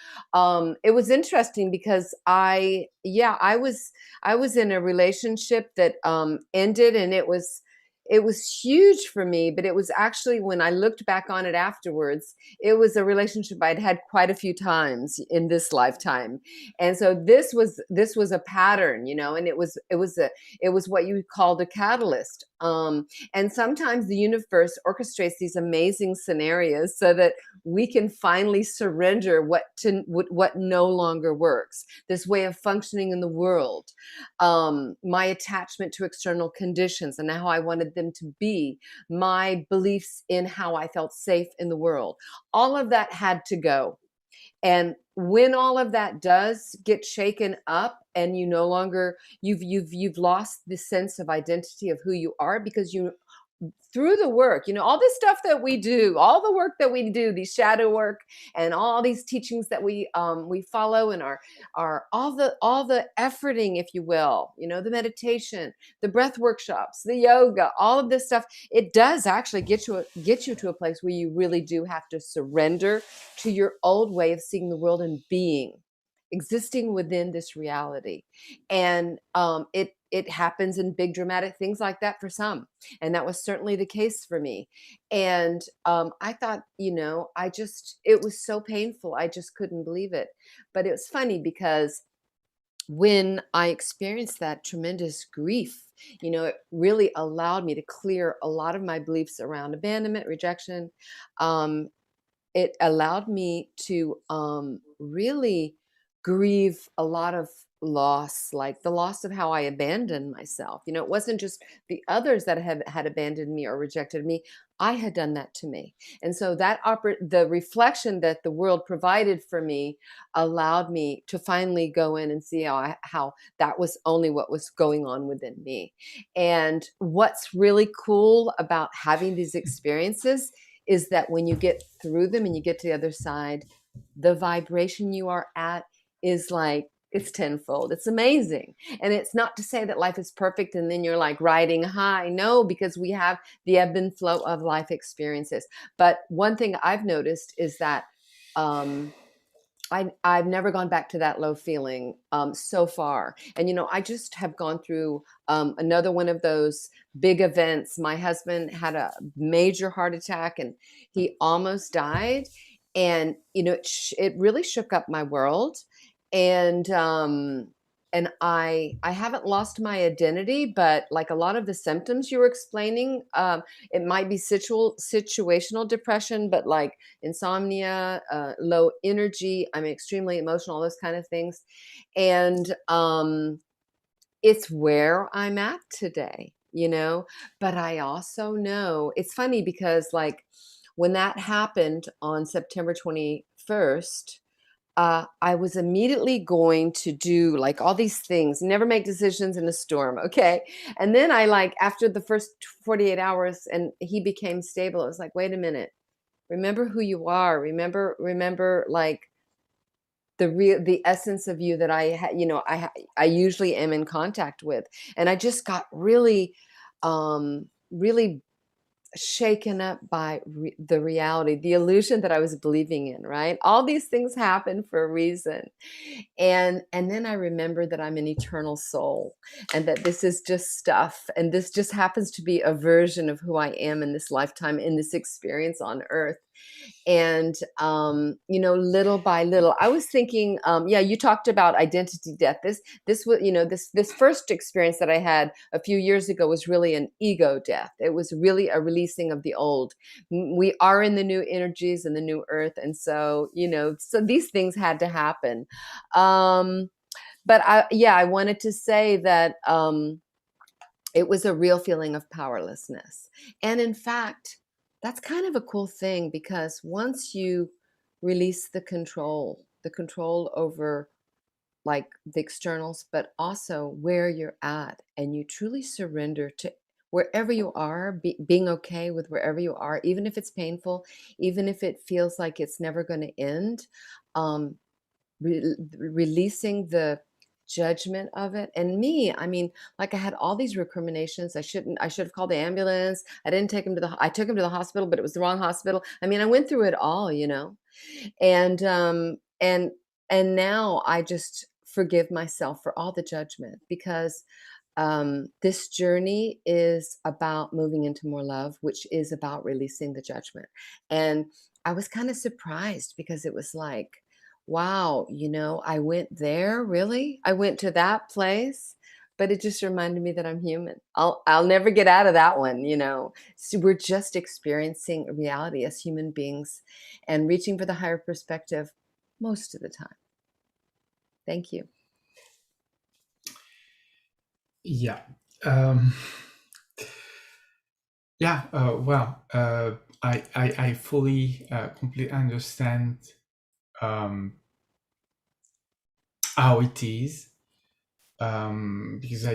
it was interesting because I was in a relationship that ended, and it was huge for me. But it was actually, when I looked back on it afterwards, it was a relationship I'd had quite a few times in this lifetime. And so this was a pattern, and it was what you called a catalyst. And sometimes the universe orchestrates these amazing scenarios so that we can finally surrender what no longer works, this way of functioning in the world, my attachment to external conditions and how I wanted them to be, my beliefs in how I felt safe in the world. All of that had to go. And when all of that does get shaken up, and you no longer, you've lost the sense of identity of who you are, because through the work, all this stuff that we do, all the work that we do, the shadow work and all these teachings that we follow, and our all the efforting, if you will, the meditation, the breath workshops, the yoga, all of this stuff, it does actually get you to a place where you really do have to surrender to your old way of seeing the world and existing within this reality. And it happens in big dramatic things like that for some. And that was certainly the case for me. And I thought, it was so painful. I just couldn't believe it. But it was funny because when I experienced that tremendous grief, it really allowed me to clear a lot of my beliefs around abandonment, rejection. It allowed me to really grieve a lot of loss, like the loss of how I abandoned myself. You know, it wasn't just the others that had abandoned me or rejected me. I had done that to me. And so that the reflection that the world provided for me allowed me to finally go in and see how that was only what was going on within me. And what's really cool about having these experiences is that when you get through them and you get to the other side, the vibration you are at is like, it's tenfold. It's amazing. And it's not to say that life is perfect and then you're like riding high. No, because we have the ebb and flow of life experiences. But one thing I've noticed is that I've never gone back to that low feeling so far. And, you know, I just have gone through another one of those big events. My husband had a major heart attack and he almost died. And, you know, it really shook up my world. And I haven't lost my identity, but like a lot of the symptoms you were explaining, it might be situational depression, but like insomnia, low energy, I'm extremely emotional, all those kind of things. And it's where I'm at today, you know, but I also know it's funny because like when that happened on September 21st, I was immediately going to do like all these things, never make decisions in a storm. Okay. And then I like, after the first 48 hours and he became stable, I was like, wait a minute, remember who you are. Remember like the essence of you that I usually am in contact with. And I just got really, really shaken up by the reality, the illusion that I was believing in, right? All these things happen for a reason. And then I remember that I'm an eternal soul and that this is just stuff. And this just happens to be a version of who I am in this lifetime, in this experience on earth. And, you know, little by little, I was thinking, yeah, you talked about identity death. This was, you know, this first experience that I had a few years ago was really an ego death. It was really a releasing of the old. We are in the new energies and the new earth. And so, you know, so these things had to happen. But I wanted to say that, it was a real feeling of powerlessness. And in fact, that's kind of a cool thing because once you release the control over like the externals, but also where you're at, and you truly surrender to wherever you are, being okay with wherever you are, even if it's painful, even if it feels like it's never going to end, releasing the judgment of it. And me, I mean, like I had all these recriminations. I should have called the ambulance. I didn't take him I took him to the hospital, but it was the wrong hospital. I mean, I went through it all, you know, and now I just forgive myself for all the judgment because this journey is about moving into more love, which is about releasing the judgment. And I was kind of surprised because it was like, wow, you know, I went there, really? I went to that place, but it just reminded me that I'm human. I'll never get out of that one, you know. So we're just experiencing reality as human beings and reaching for the higher perspective most of the time. Thank you. Yeah. Well, I fully, completely understand how it is, because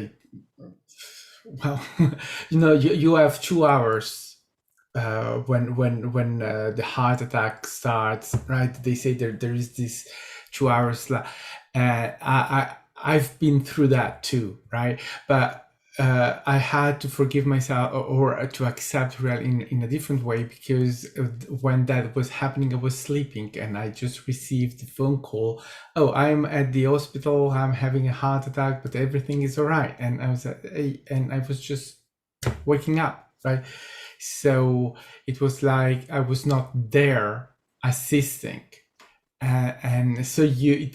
well, you know, you have 2 hours when the heart attack starts, right? They say there is this 2 hours. I've been through that too, right? But I had to forgive myself or to accept reality in a different way, because when that was happening, I was sleeping and I just received the phone call. Oh, I'm at the hospital. I'm having a heart attack, but everything is all right. And I was just waking up, right? So it was like I was not there assisting. And so in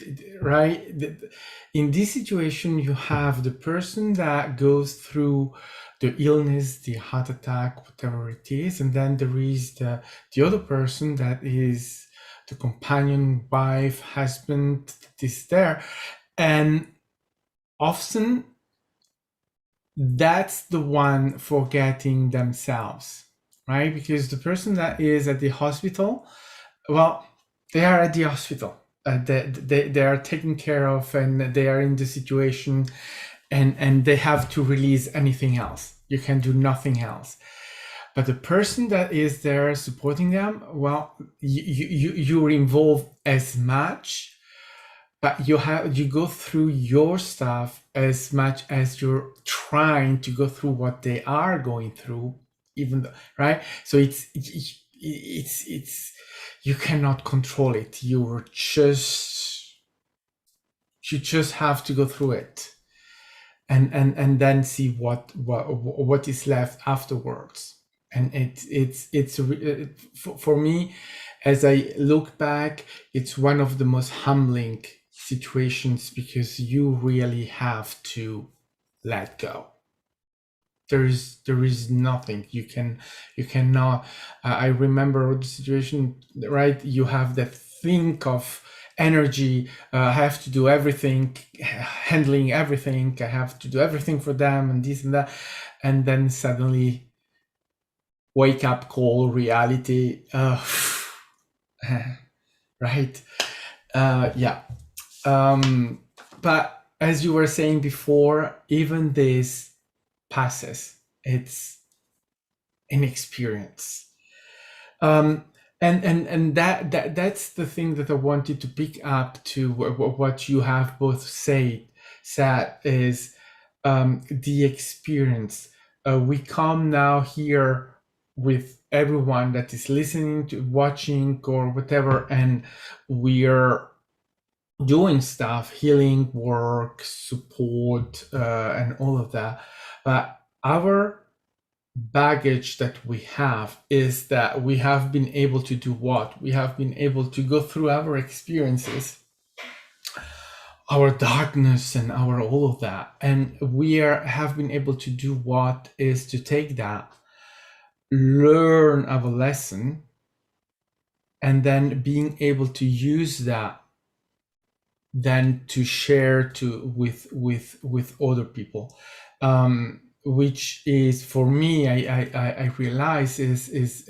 this situation, you have the person that goes through the illness, the heart attack, whatever it is, and then there is the other person that is the companion, wife, husband that is there. And often that's the one forgetting themselves, right? Because the person that is at the hospital, well, they are at the hospital. They are taken care of, and they are in the situation, and they have to release anything else. You can do nothing else. But the person that is there supporting them, well, you're involved as much, but you go through your stuff as much as you're trying to go through what they are going through, even though, right? So it's you cannot control it. You just have to go through it, and then see what is left afterwards. And it's for me, as I look back, it's one of the most humbling situations, because you really have to let go. There is nothing you cannot. I remember the situation, right? You have that think of energy. I have to do everything, handling everything. I have to do everything for them, and this and that, and then suddenly wake up call, reality. Right? Yeah. But as you were saying before, even this passes. It's an experience. And that's the thing that I wanted to pick up to what you have both said is the experience. We come now here with everyone that is listening to, watching, or whatever, and we are doing stuff, healing work, support, and all of that. But our baggage that we have is that we have been able to do what? We have been able to go through our experiences, our darkness, and our all of that. And we have been able to do what is to take that, learn our lesson, and then being able to use that then to share with other people, which is, for me, I realize is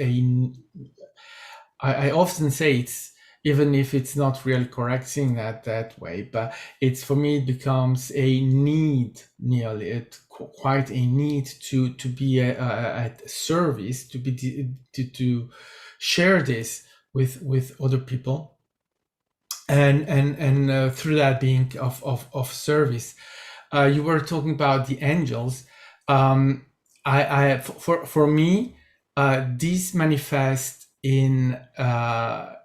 I often say, it's, even if it's not really correct saying that way, but it's, for me, it becomes a need, nearly quite a need to be at service, to share this with other people. And through that being of service. You were talking about the angels. For me, these manifest in a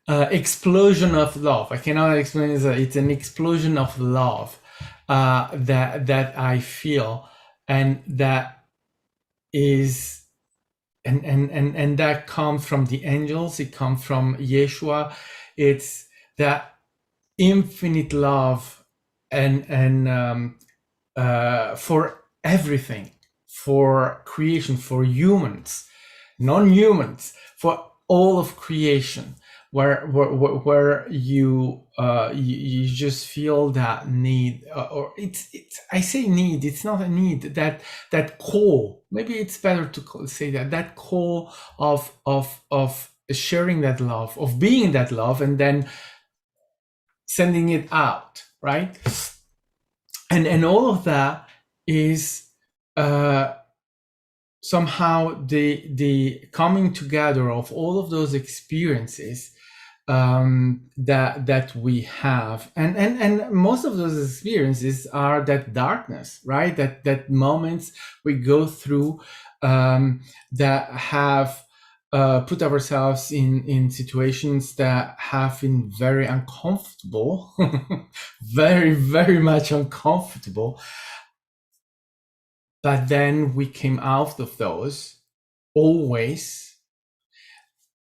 explosion of love. I cannot explain it. It's an explosion of love that I feel, and that is, and that comes from the angels. It comes from Yeshua. It's that infinite love and for everything, for creation, for humans, non-humans, for all of creation, where you just feel that need, or it's I say need, it's not a need, that call. Maybe it's better to say that call of sharing that love, of being that love, and then sending it out, right? And all of that is somehow the coming together of all of those experiences that we have, and most of those experiences are that darkness, right? That moments we go through that have put ourselves in situations that have been very uncomfortable, very, very much uncomfortable. But then we came out of those, always.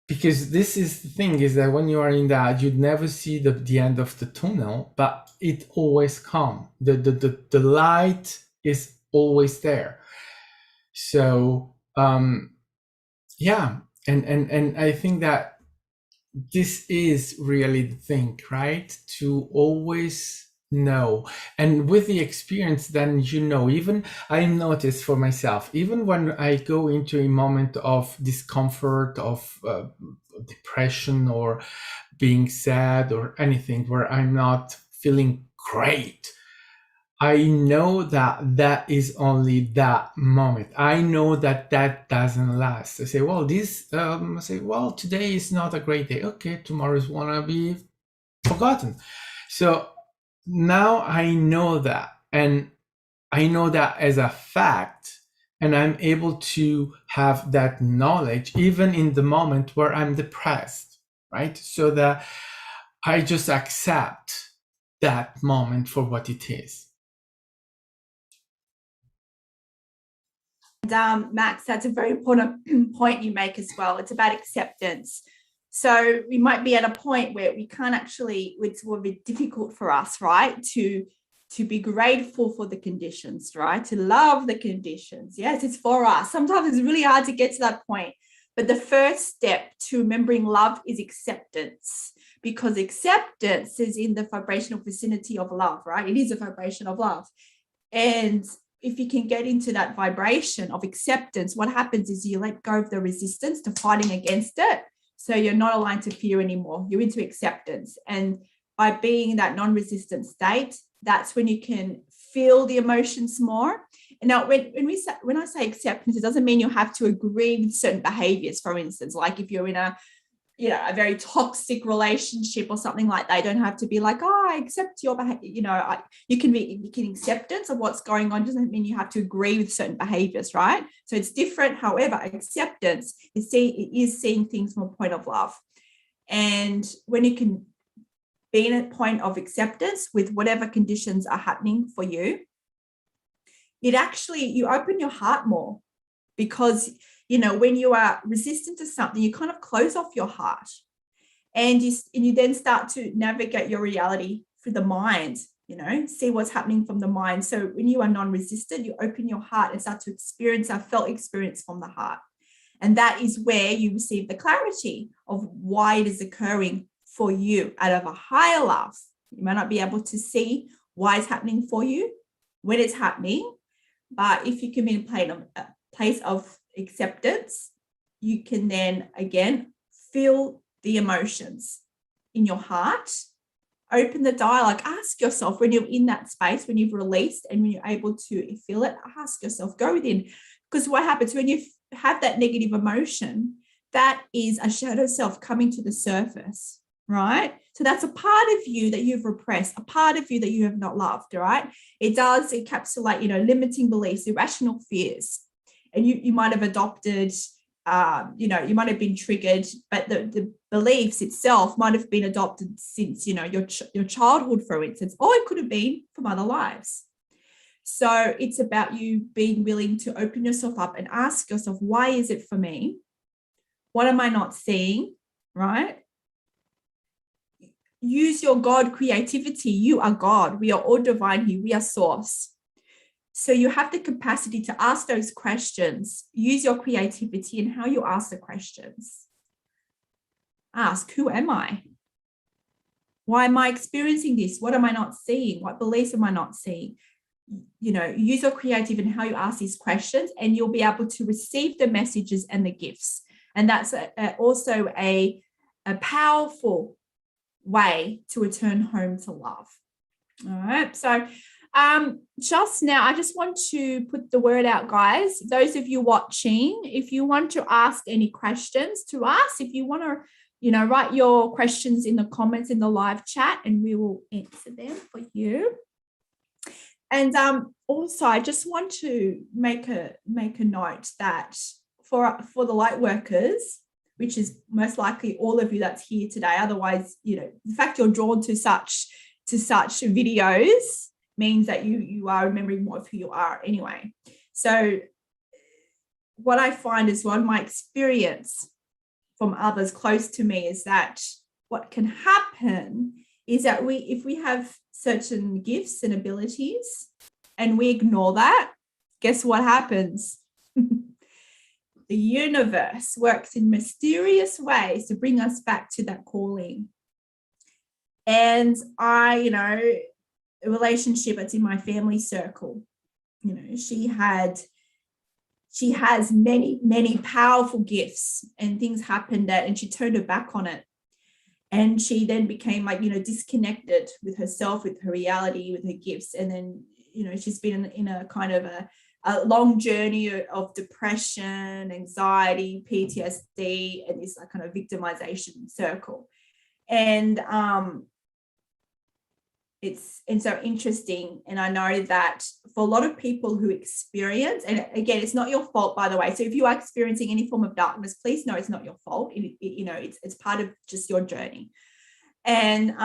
Because this is the thing, is that when you are in that, you'd never see the end of the tunnel, but it always comes. The light is always there. So yeah, and I think that this is really the thing, right? To always know. And with the experience, then even I notice for myself, even when I go into a moment of discomfort, of depression, or being sad, or anything where I'm not feeling great, I know that that is only that moment. I know that that doesn't last. I say, well, today is not a great day. Okay, tomorrow's wanna be forgotten. So now I know that, and I know that as a fact, and I'm able to have that knowledge even in the moment where I'm depressed, right? So that I just accept that moment for what it is. And Max, that's a very important point you make as well. It's about acceptance. So we might be at a point where we can't actually, it's a bit difficult for us, right, to be grateful for the conditions, right, to love the conditions. Yes, it's for us. Sometimes it's really hard to get to that point. But the first step to remembering love is acceptance, because acceptance is in the vibrational vicinity of love, right? It is a vibration of love. And if you can get into that vibration of acceptance, what happens is you let go of the resistance to fighting against it. So you're not aligned to fear anymore. You're into acceptance. And by being in that non-resistant state, that's when you can feel the emotions more. And now when I say acceptance, it doesn't mean you have to agree with certain behaviors. For instance, like if you're in a very toxic relationship or something like that, you don't have to be like, oh, I accept your behavior. You can acceptance of what's going on. Doesn't mean you have to agree with certain behaviors, right? So it's different. However, acceptance is seeing things from a point of love. And when you can be in a point of acceptance with whatever conditions are happening for you, you open your heart more, because when you are resistant to something, you kind of close off your heart, and you then start to navigate your reality through the mind, see what's happening from the mind. So when you are non-resistant, you open your heart and start to experience a felt experience from the heart. And that is where you receive the clarity of why it is occurring for you out of a higher love. You might not be able to see why it's happening for you when it's happening, but if you can be in a place of acceptance, you can then again feel the emotions in your heart, open the dialogue, ask yourself when you're in that space, when you've released and when you're able to feel it, ask yourself, go within. Because what happens when you have that negative emotion, that is a shadow self coming to the surface, right? So that's a part of you that you've repressed, a part of you that you have not loved, right? It does encapsulate, limiting beliefs, irrational fears. And you might have adopted, you might have been triggered, but the beliefs itself might have been adopted since, your childhood, for instance, or it could have been from other lives. So it's about you being willing to open yourself up and ask yourself, why is it for me? What am I not seeing, right? Use your God creativity. You are God. We are all divine here. We are source. So you have the capacity to ask those questions. Use your creativity in how you ask the questions. Ask, who am I? Why am I experiencing this? What am I not seeing? What beliefs am I not seeing? Use your creativity in how you ask these questions, and you'll be able to receive the messages and the gifts. And that's also a powerful way to return home to love. All right. So just now, I just want to put the word out, guys. Those of you watching, if you want to ask any questions to us, if you want to, write your questions in the comments in the live chat, and we will answer them for you. And also, I just want to make a note that for the light workers, which is most likely all of you that's here today. Otherwise, the fact you're drawn to such videos means that you are remembering more of who you are anyway. So what I find is, one of my experience from others close to me is that what can happen is that if we have certain gifts and abilities and we ignore that, guess what happens? The universe works in mysterious ways to bring us back to that calling. And I, a relationship that's in my family circle, she has many, many powerful gifts, and things happened and she turned her back on it. And she then became disconnected with herself, with her reality, with her gifts. And then, she's been in a kind of a long journey of depression, anxiety, PTSD, and this kind of victimization circle. And it's so interesting. And I know that for a lot of people who experience, and again, it's not your fault, by the way. So if you are experiencing any form of darkness, please know it's not your fault. It's part of just your journey. And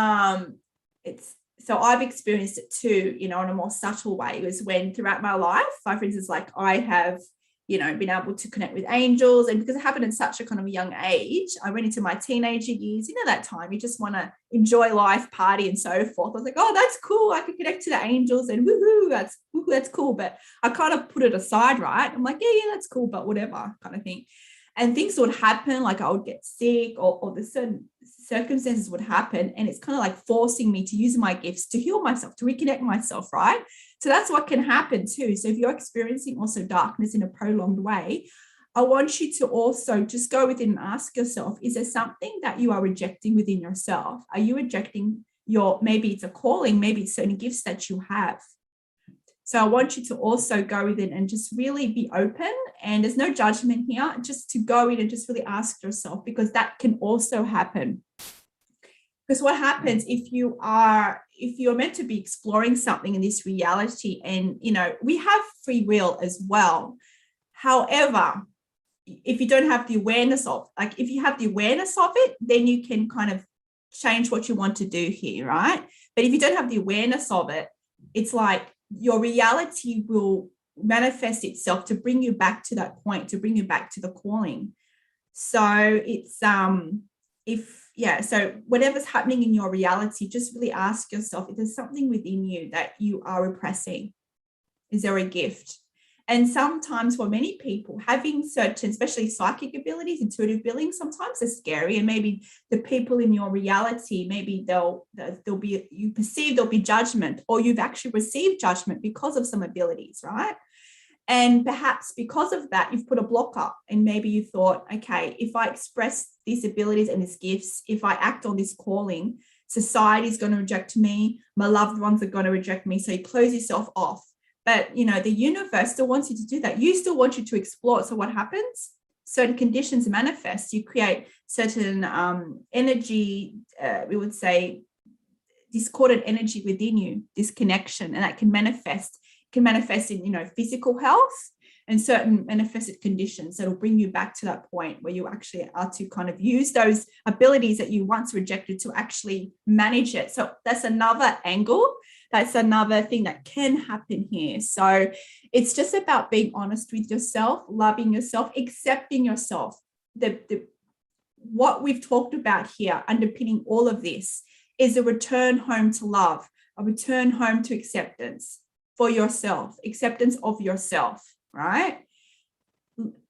so I've experienced it too, in a more subtle way. It was when throughout my life, for instance, I have, been able to connect with angels. And because it happened at such a kind of young age, I went into my teenager years, that time you just want to enjoy life, party and so forth. I was like, oh, that's cool. I could connect to the angels and woohoo, that's cool. But I kind of put it aside, right? I'm like, yeah, that's cool, but whatever kind of thing. And things would happen, like I would get sick or the certain circumstances would happen. And it's kind of like forcing me to use my gifts to heal myself, to reconnect myself, right? So that's what can happen too. So if you're experiencing also darkness in a prolonged way, I want you to also just go within and ask yourself, is there something that you are rejecting within yourself? Are you rejecting maybe it's a calling, maybe it's certain gifts that you have? So I want you to also go within and just really be open, and there's no judgment here, just to go in and just really ask yourself, because that can also happen. Because what happens if you're meant to be exploring something in this reality, and, we have free will as well. However, if you don't have the awareness of, if you have the awareness of it, then you can kind of change what you want to do here, right? But if you don't have the awareness of it, it's like your reality will manifest itself to bring you back to that point, to bring you back to the calling. So it's, so whatever's happening in your reality, just really ask yourself, if there's something within you that you are repressing, is there a gift? And sometimes for many people, having certain, especially psychic abilities, intuitive abilities, sometimes are scary. And maybe the people in your reality, maybe there'll be judgment, or you've actually received judgment because of some abilities, right? And perhaps because of that, you've put a block up, and maybe you thought, okay, if I express these abilities and these gifts, if I act on this calling, society's going to reject me, my loved ones are going to reject me. So you close yourself off. But, the universe still wants you to do that. You still want you to explore. So what happens? Certain conditions manifest. You create certain energy, we would say discordant energy within you, disconnection, and that can manifest in, physical health and certain manifested conditions that'll bring you back to that point where you actually are to kind of use those abilities that you once rejected to actually manage it. So that's another angle. That's another thing that can happen here. So it's just about being honest with yourself, loving yourself, accepting yourself. What we've talked about here, underpinning all of this, is a return home to love, a return home to acceptance for yourself, acceptance of yourself, right?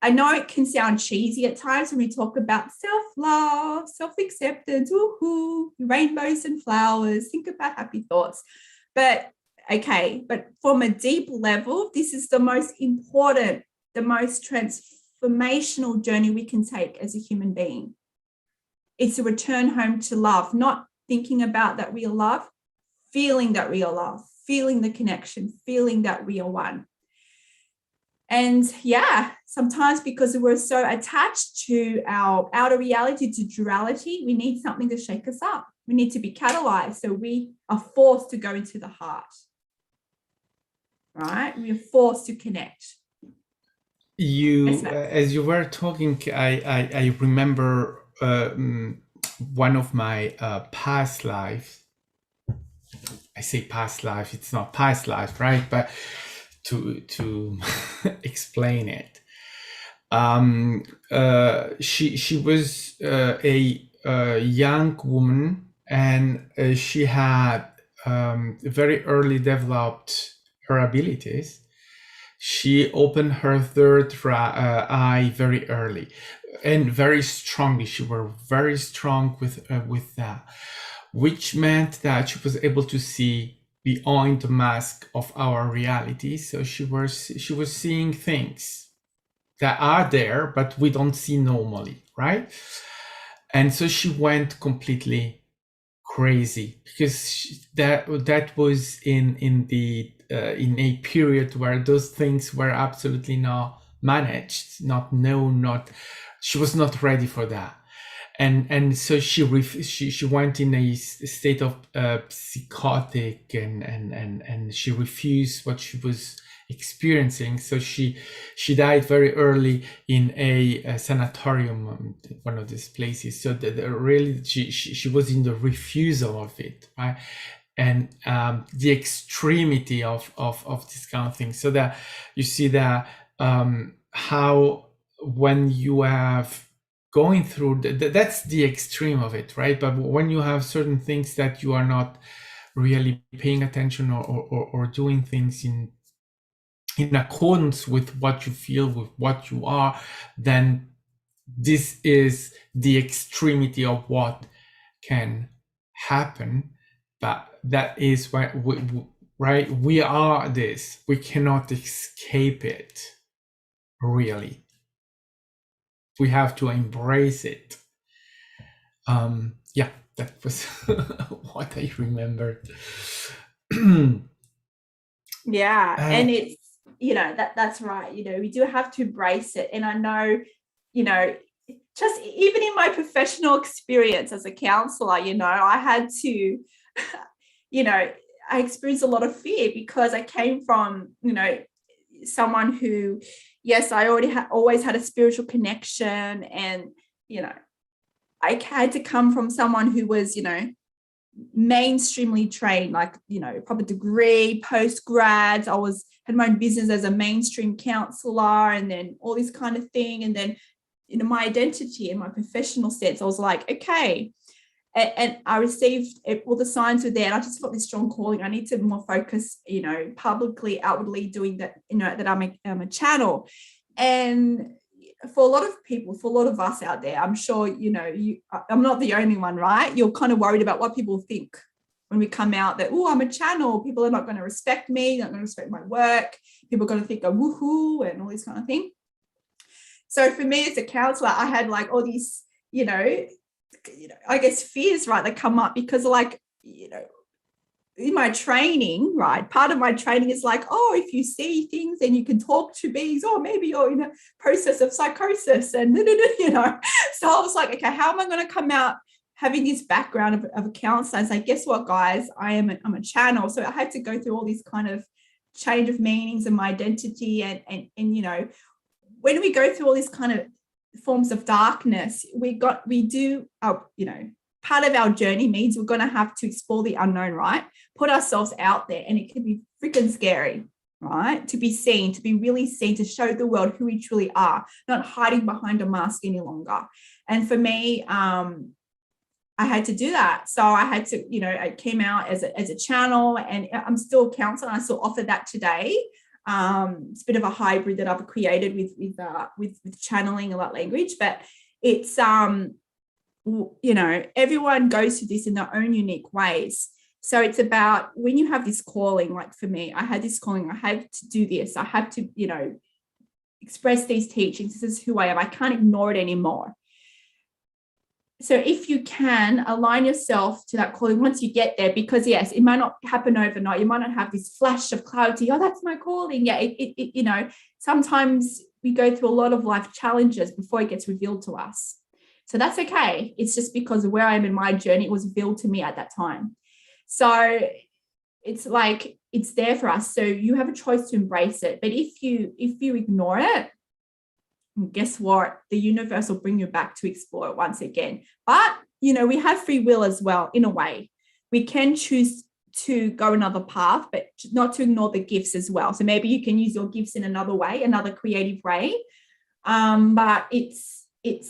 I know it can sound cheesy at times when we talk about self-love, self-acceptance, woohoo, rainbows and flowers, think about happy thoughts. But from a deep level, this is the most important, the most transformational journey we can take as a human being. It's a return home to love, not thinking about that we are love, feeling that we are love, feeling the connection, feeling that we are one. And sometimes because we're so attached to our outer reality, to duality, we need something to shake us up. We need to be catalyzed. So we are forced to go into the heart, right? We are forced to connect. As you were talking, I remember one of my past lives. I say past life, it's not past life, right? But to explain it, she was a young woman, and she had very early developed her abilities. She opened her third eye very early and very strongly. She was very strong with that, which meant that she was able to see beyond the mask of our reality. So she was seeing things that are there, but we don't see normally, right? And so she went completely crazy because that was in a period where those things were absolutely not managed, not known, she was not ready for that. And so she went in a state of psychotic and she refused what she was experiencing. So she died very early in a sanatorium, one of these places. So really she was in the refusal of it, right? And the extremity of this kind of thing. So that you see that how when you have going through that's the extreme of it, right? But when you have certain things that you are not really paying attention or doing things in accordance with what you feel, with what you are, then this is the extremity of what can happen. But that is why right, we are this, we cannot escape it, really. We have to embrace it. Yeah, that was what I remembered. Yeah, and it's, you know, that's right. You know, we do have to embrace it. And I know, you know, just even in my professional experience as a counselor, you know, I had to, you know, I experienced a lot of fear because I came from, you know, someone who, yes, I always had a spiritual connection, and, you know, I had to come from someone who was, you know, mainstreamly trained, like, you know, proper degree, post-grads. I had my own business as a mainstream counselor, and then all this kind of thing. And then, you know, my identity and my professional sense, I was like, okay. And I received all the signs were there, and I just felt this strong calling. I need to more focus, you know, publicly, outwardly doing that, you know, that I'm a channel. And for a lot of people, for a lot of us out there, I'm sure, you know, I'm not the only one, right? You're kind of worried about what people think when we come out, that, oh, I'm a channel. People are not going to respect me. They're not going to respect my work. People are going to think I'm woohoo and all this kind of thing. So for me as a counselor, I had like all these, you know, I guess fears, right, that come up because, like, you know, in my training, right, part of my training is like, oh, if you see things and you can talk to beings, or maybe you're in a process of psychosis, and, you know. So I was like, okay, how am I going to come out having this background of a counselor and say, guess what, guys, I'm a channel. So I had to go through all this kind of change of meanings and my identity, and you know, when we go through all this kind of forms of darkness, we do our, you know, part of our journey means we're going to have to explore the unknown, right? Put ourselves out there, and it can be freaking scary, right? To be seen, to be really seen, to show the world who we truly are, not hiding behind a mask any longer. And for me, I had to do that. So I had to, you know, I came out as a channel, and I'm still a counselor, and I still offer that today. It's a bit of a hybrid that I've created with channeling a lot language, but it's you know, everyone goes through this in their own unique ways. So it's about when you have this calling, like for me, I had this calling, I have to do this, I have to, you know, express these teachings, this is who I am, I can't ignore it anymore. So if you can align yourself to that calling once you get there, because yes, it might not happen overnight. You might not have this flash of clarity. Oh, that's my calling. Yeah, it you know, sometimes we go through a lot of life challenges before it gets revealed to us. So that's okay. It's just because of where I am in my journey, it was revealed to me at that time. So it's like, it's there for us. So you have a choice to embrace it. But if you ignore it, guess what? The universe will bring you back to explore it once again. But, you know, we have free will as well, in a way. We can choose to go another path, but not to ignore the gifts as well. So maybe you can use your gifts in another way, another creative way. But it's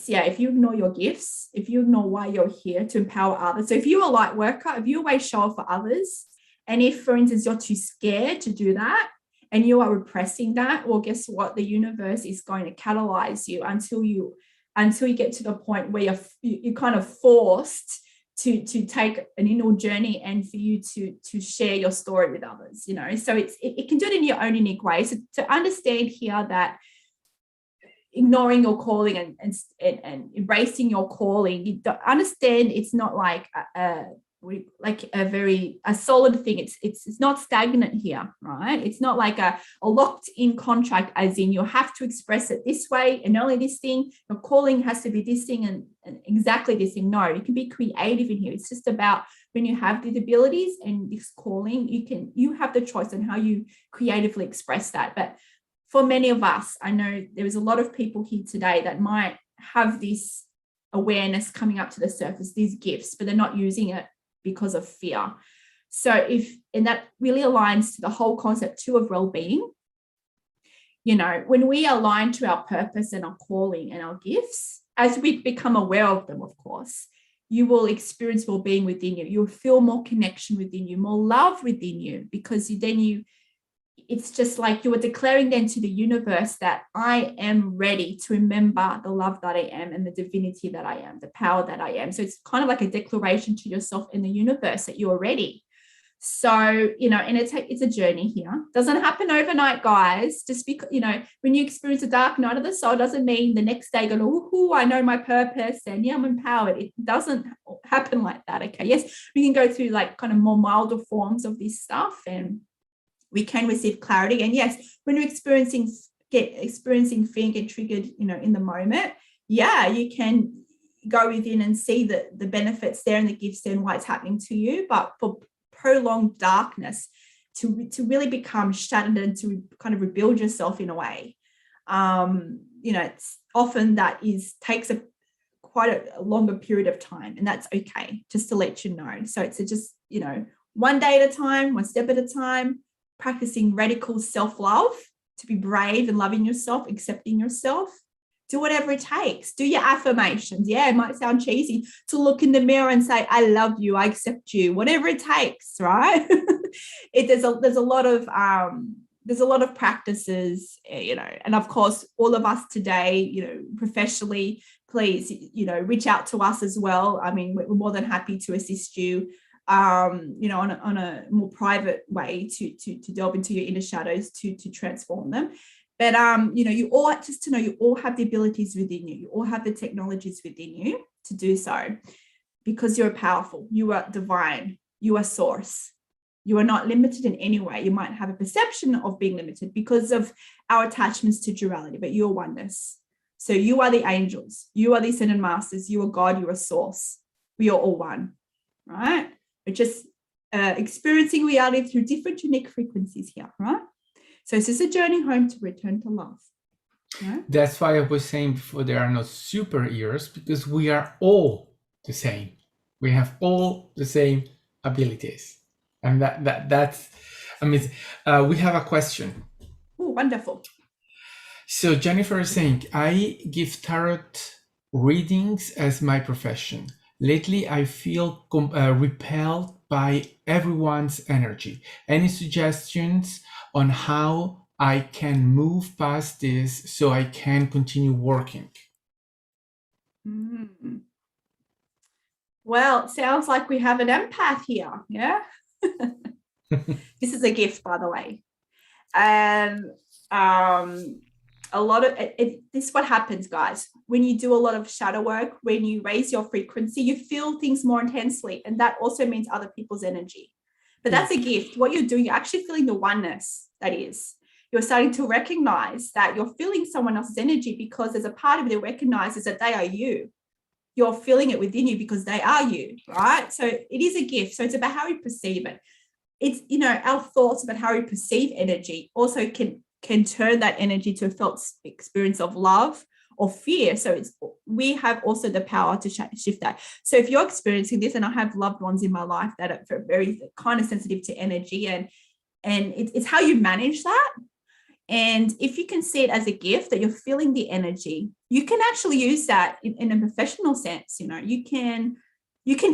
yeah, if you ignore your gifts, if you ignore why you're here, to empower others. So if you're a light worker, if you're a way shower for others, and if, for instance, you're too scared to do that, and you are repressing that, well, guess what? The universe is going to catalyze you until you get to the point where you're kind of forced to take an inner journey and for you to share your story with others, you know. So it can do it in your own unique way. So to understand here that ignoring your calling and embracing your calling, you understand it's not like a solid thing. It's not stagnant here, right? It's not like a locked in contract, as in you have to express it this way and only this thing. Your calling has to be this thing and exactly this thing. No, you can be creative in here. It's just about when you have these abilities and this calling, you have the choice on how you creatively express that. But for many of us, I know there is a lot of people here today that might have this awareness coming up to the surface, these gifts, but they're not using it because of fear. So and that really aligns to the whole concept too of well-being. You know, when we align to our purpose and our calling and our gifts, as we become aware of them, of course, you will experience well-being within you. You'll feel more connection within you, more love within you, because it's just like you are declaring then to the universe that I am ready to remember the love that I am and the divinity that I am, the power that I am. So it's kind of like a declaration to yourself in the universe that you're ready. So, you know, and it's a journey here. Doesn't happen overnight, guys. Just because, you know, when you experience a dark night of the soul, doesn't mean the next day go, oh, I know my purpose and yeah, I'm empowered. It doesn't happen like that. Okay. Yes, we can go through like kind of more milder forms of this stuff and we can receive clarity. And yes, when you're experiencing fear, get triggered, you know, in the moment, yeah, you can go within and see the benefits there and the gifts there and why it's happening to you. But for prolonged darkness to really become shattered and to kind of rebuild yourself in a way, you know, it's often takes quite a longer period of time, and that's okay, just to let you know. So it's just, you know, one day at a time, one step at a time, practicing radical self-love, to be brave and loving yourself, accepting yourself. Do whatever it takes. Do your affirmations. Yeah, it might sound cheesy to look in the mirror and say, I love you, I accept you, whatever it takes, right? There's a lot of practices, you know, and of course, all of us today, you know, professionally, please, you know, reach out to us as well. I mean, we're more than happy to assist you, you know, on a more private way to delve into your inner shadows to transform them. But you know, you all have the abilities within you. You all have the technologies within you to do so, because you're powerful. You are divine. You are source. You are not limited in any way. You might have a perception of being limited because of our attachments to duality, but you are oneness. So you are the angels. You are the ascended masters. You are God. You are source. We are all one, right? We're just experiencing reality through different unique frequencies here, right? So it's just a journey home to return to love. Right? That's why I was saying before, there are no superheroes, because we are all the same. We have all the same abilities. And that's amazing. We have a question. Oh, wonderful. So Jennifer is saying, I give tarot readings as my profession. Lately, I feel repelled by everyone's energy. Any suggestions on how I can move past this so I can continue working? Well, it sounds like we have an empath here. Yeah. This is a gift, by the way. And a lot of this is what happens, guys. When you do a lot of shadow work, when you raise your frequency, you feel things more intensely. And that also means other people's energy. But that's a gift. What you're doing, you're actually feeling the oneness, that is. You're starting to recognize that you're feeling someone else's energy because there's a part of you that recognizes that they are you. You're feeling it within you because they are you, right? So it is a gift. So it's about how we perceive it. It's, you know, our thoughts about how we perceive energy also can turn that energy to a felt experience of love or fear. So we have also the power to shift that. So if you're experiencing this, and I have loved ones in my life that are very kind of sensitive to energy, and it's how you manage that. And if you can see it as a gift that you're feeling the energy, you can actually use that in a professional sense. You know, you can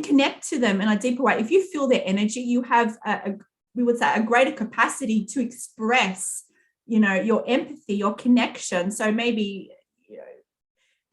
connect to them in a deeper way. If you feel their energy, you have we would say a greater capacity to express your empathy, your connection. So maybe,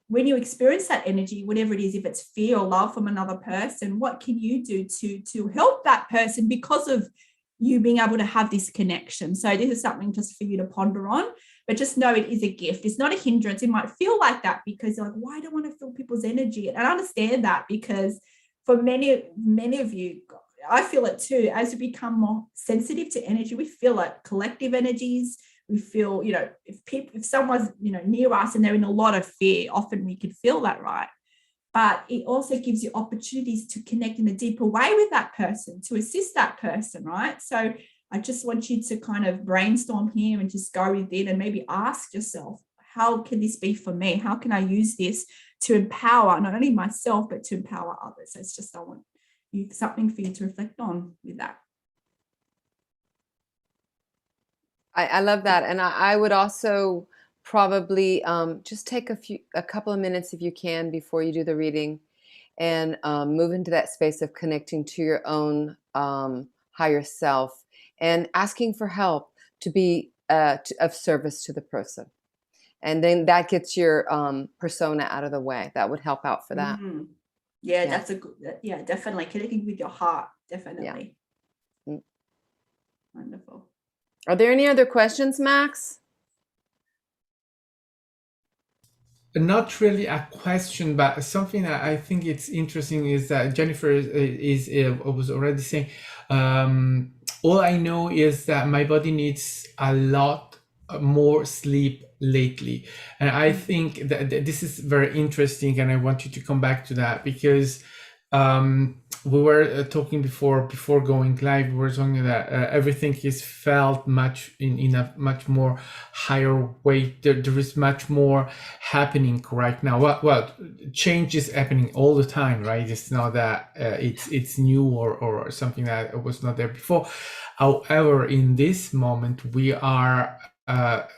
when you experience that energy, whatever it is, if it's fear or love from another person, what can you do to help that person because of you being able to have this connection? So this is something just for you to ponder on, but just know it is a gift. It's not a hindrance. It might feel like that because you're like, why do I want to feel people's energy? And I understand that, because for many of you, I feel it too. As we become more sensitive to energy, we feel it. Collective energies, we feel, if someone's, near us and they're in a lot of fear, often we can feel that, right? But it also gives you opportunities to connect in a deeper way with that person, to assist that person, right? So I just want you to kind of brainstorm here and just go within and maybe ask yourself, how can this be for me? How can I use this to empower not only myself, but to empower others? So it's just, I want something for you to reflect on with that. I love that. And I would also probably just take a couple of minutes, if you can, before you do the reading, and move into that space of connecting to your own higher self and asking for help to be of service to the person. And then that gets your persona out of the way. That would help out for that. Mm-hmm. Yeah, that's a good, definitely connecting with your heart. Definitely. Yeah. Wonderful. Are there any other questions, Max? Not really a question, but something that I think it's interesting is that Jennifer was already saying, all I know is that my body needs a lot more sleep lately. And I think that this is very interesting, and I want you to come back to that, because we were talking before going live, we were talking that everything is felt much in a much more higher weight. There is much more happening right now. Well, change is happening all the time, right? It's not that it's new or something that was not there before. However, in this moment, we are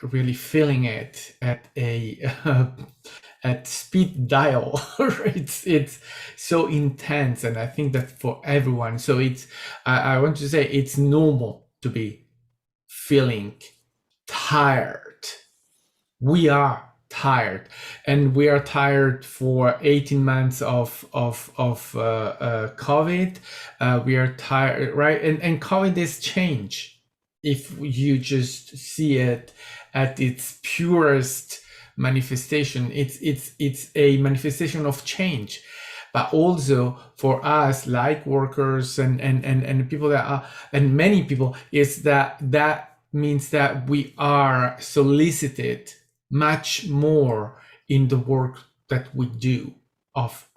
really feeling it at speed dial. It's so intense, and I think that for everyone. So it's I want to say it's normal to be feeling tired. We are tired, and we are tired for 18 months of COVID. We are tired, right? And COVID is change. If you just see it at its purest manifestation, it's a manifestation of change. But also for us, like workers and people that are, and many people, is that means that we are solicited much more in the work that we do of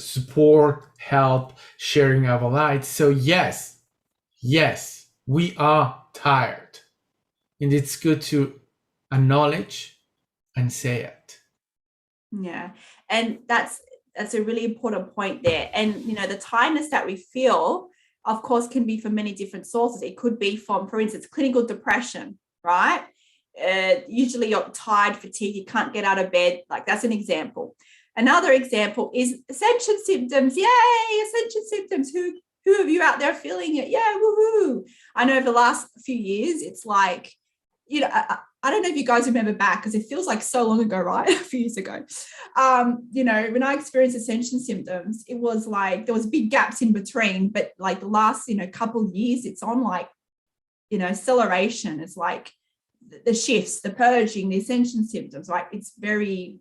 support, help, sharing our light. So yes, we are tired, and it's good to acknowledge and say it. Yeah, and that's a really important point there. And the tiredness that we feel, of course, can be from many different sources. It could be from, for instance, clinical depression, right? Usually you're tired, fatigued, you can't get out of bed. Like, that's an example. Another example is Ascension Symptoms. Yay, Ascension Symptoms. Who of you out there feeling it? Yeah, woohoo. I know over the last few years, it's like, I don't know if you guys remember back, because it feels like so long ago, right? A few years ago. When I experienced Ascension Symptoms, it was like there was big gaps in between, but like the last, couple of years, it's on like, acceleration. It's like the shifts, the purging, the Ascension Symptoms, like it's very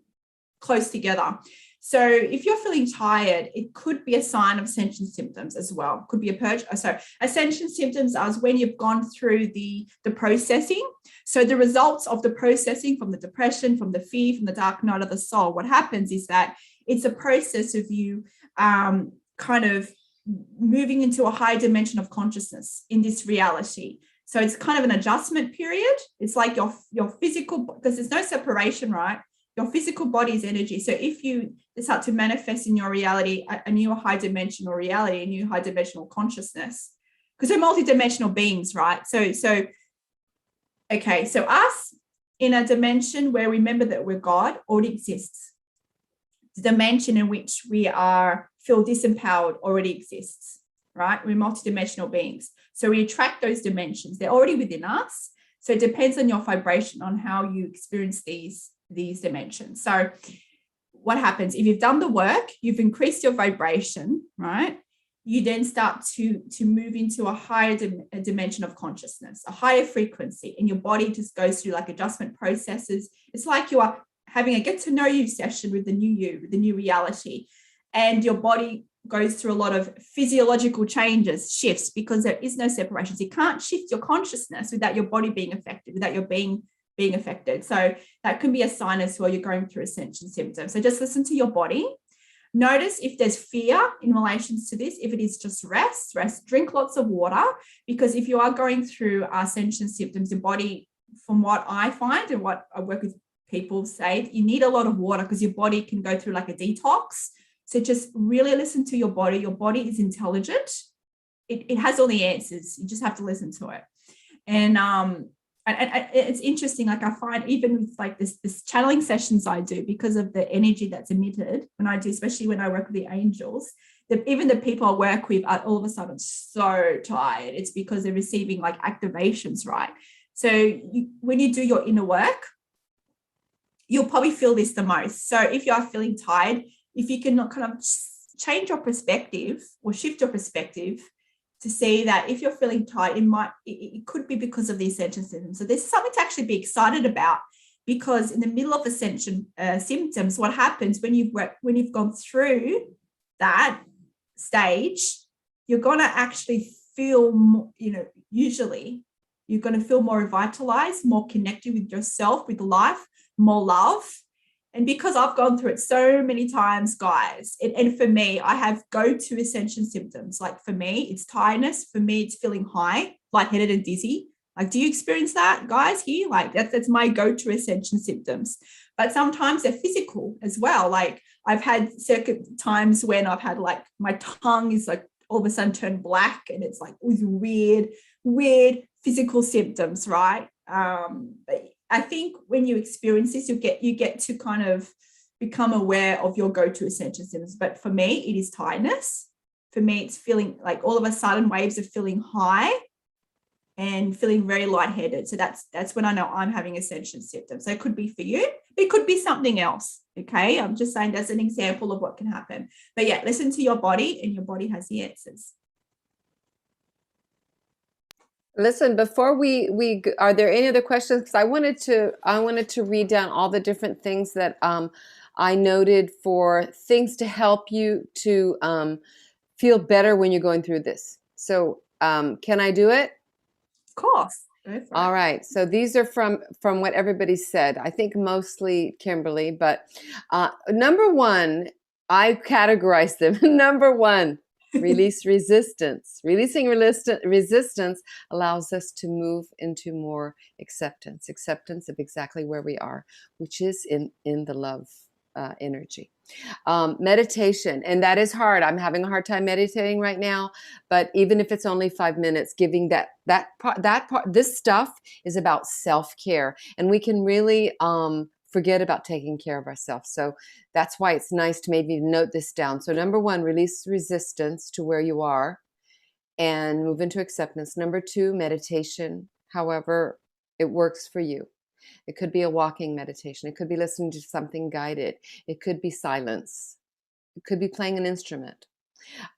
close together. So if you're feeling tired, it could be a sign of Ascension Symptoms as well. Could be a purge. So Ascension Symptoms are when you've gone through the processing. So the results of the processing from the depression, from the fear, from the dark night of the soul, what happens is that it's a process of you kind of moving into a higher dimension of consciousness in this reality. So it's kind of an adjustment period. It's like your physical, because there's no separation, right? Your physical body's energy. So if you start to manifest in your reality a new high dimensional reality, a new high dimensional consciousness, because we're multidimensional beings, right? So us in a dimension where we remember that we're God already exists. The dimension in which we feel disempowered already exists, right? We're multidimensional beings. So we attract those dimensions. They're already within us. So it depends on your vibration, on how you experience these dimensions. So what happens if you've done the work, you've increased your vibration, right? You then start to move into a higher dimension of consciousness, a higher frequency, and your body just goes through like adjustment processes. It's like you are having a get to know you session with the new you, with the new reality, and your body goes through a lot of physiological changes, shifts, because there is no separations. You can't shift your consciousness without your body being affected, without your being affected. So that can be a sign as well you're going through ascension symptoms. So just listen to your body. Notice if there's fear in relation to this. If it is just rest, drink lots of water, because if you are going through ascension symptoms, your body, from what I find and what I work with people say, you need a lot of water because your body can go through like a detox. So just really listen to your body. Your body is intelligent. It has all the answers. You just have to listen to it. And it's interesting. Like I find even with like this channeling sessions I do, because of the energy that's emitted when I do, especially when I work with the angels, that even the people I work with are all of a sudden so tired. It's because they're receiving like activations, right? So when you do your inner work, you'll probably feel this the most. So if you are feeling tired, if you can kind of change your perspective or shift your perspective to see that if you're feeling tired, it could be because of the ascension symptoms. So there's something to actually be excited about, because in the middle of ascension symptoms, what happens when you've gone through that stage, you're going to actually feel more, usually you're going to feel more revitalized, more connected with yourself, with life, more love. And because I've gone through it so many times, guys, and for me, I have go-to ascension symptoms. Like for me, it's tiredness. For me, it's feeling high, lightheaded and dizzy. Like, do you experience that, guys, here? Like that's my go-to ascension symptoms. But sometimes they're physical as well. Like I've had certain times when I've had like my tongue is like all of a sudden turned black, and it's like with weird physical symptoms, right? But I think when you experience this, you get to kind of become aware of your go-to ascension symptoms. But for me, it is tiredness. For me, it's feeling like all of a sudden waves of feeling high and feeling very lightheaded. So that's when I know I'm having ascension symptoms. So it could be for you. It could be something else. Okay. I'm just saying that's an example of what can happen. But yeah, listen to your body, and your body has the answers. Listen, before we are there any other questions? Because I wanted to read down all the different things that I noted for things to help you to feel better when you're going through this. So can I do it? Of course. All right. So these are from what everybody said. I think mostly Kimberly, but number one, I categorized them. Number one. Release resistance. Releasing resistance allows us to move into more acceptance of exactly where we are, which is in the love energy. Meditation, and that is hard. I'm having a hard time meditating right now, but even if it's only 5 minutes, giving that part, this stuff is about self-care, and we can really forget about taking care of ourselves. So that's why it's nice to maybe note this down. So number one, release resistance to where you are and move into acceptance. Number two, meditation, however it works for you. It could be a walking meditation. It could be listening to something guided. It could be silence. It could be playing an instrument.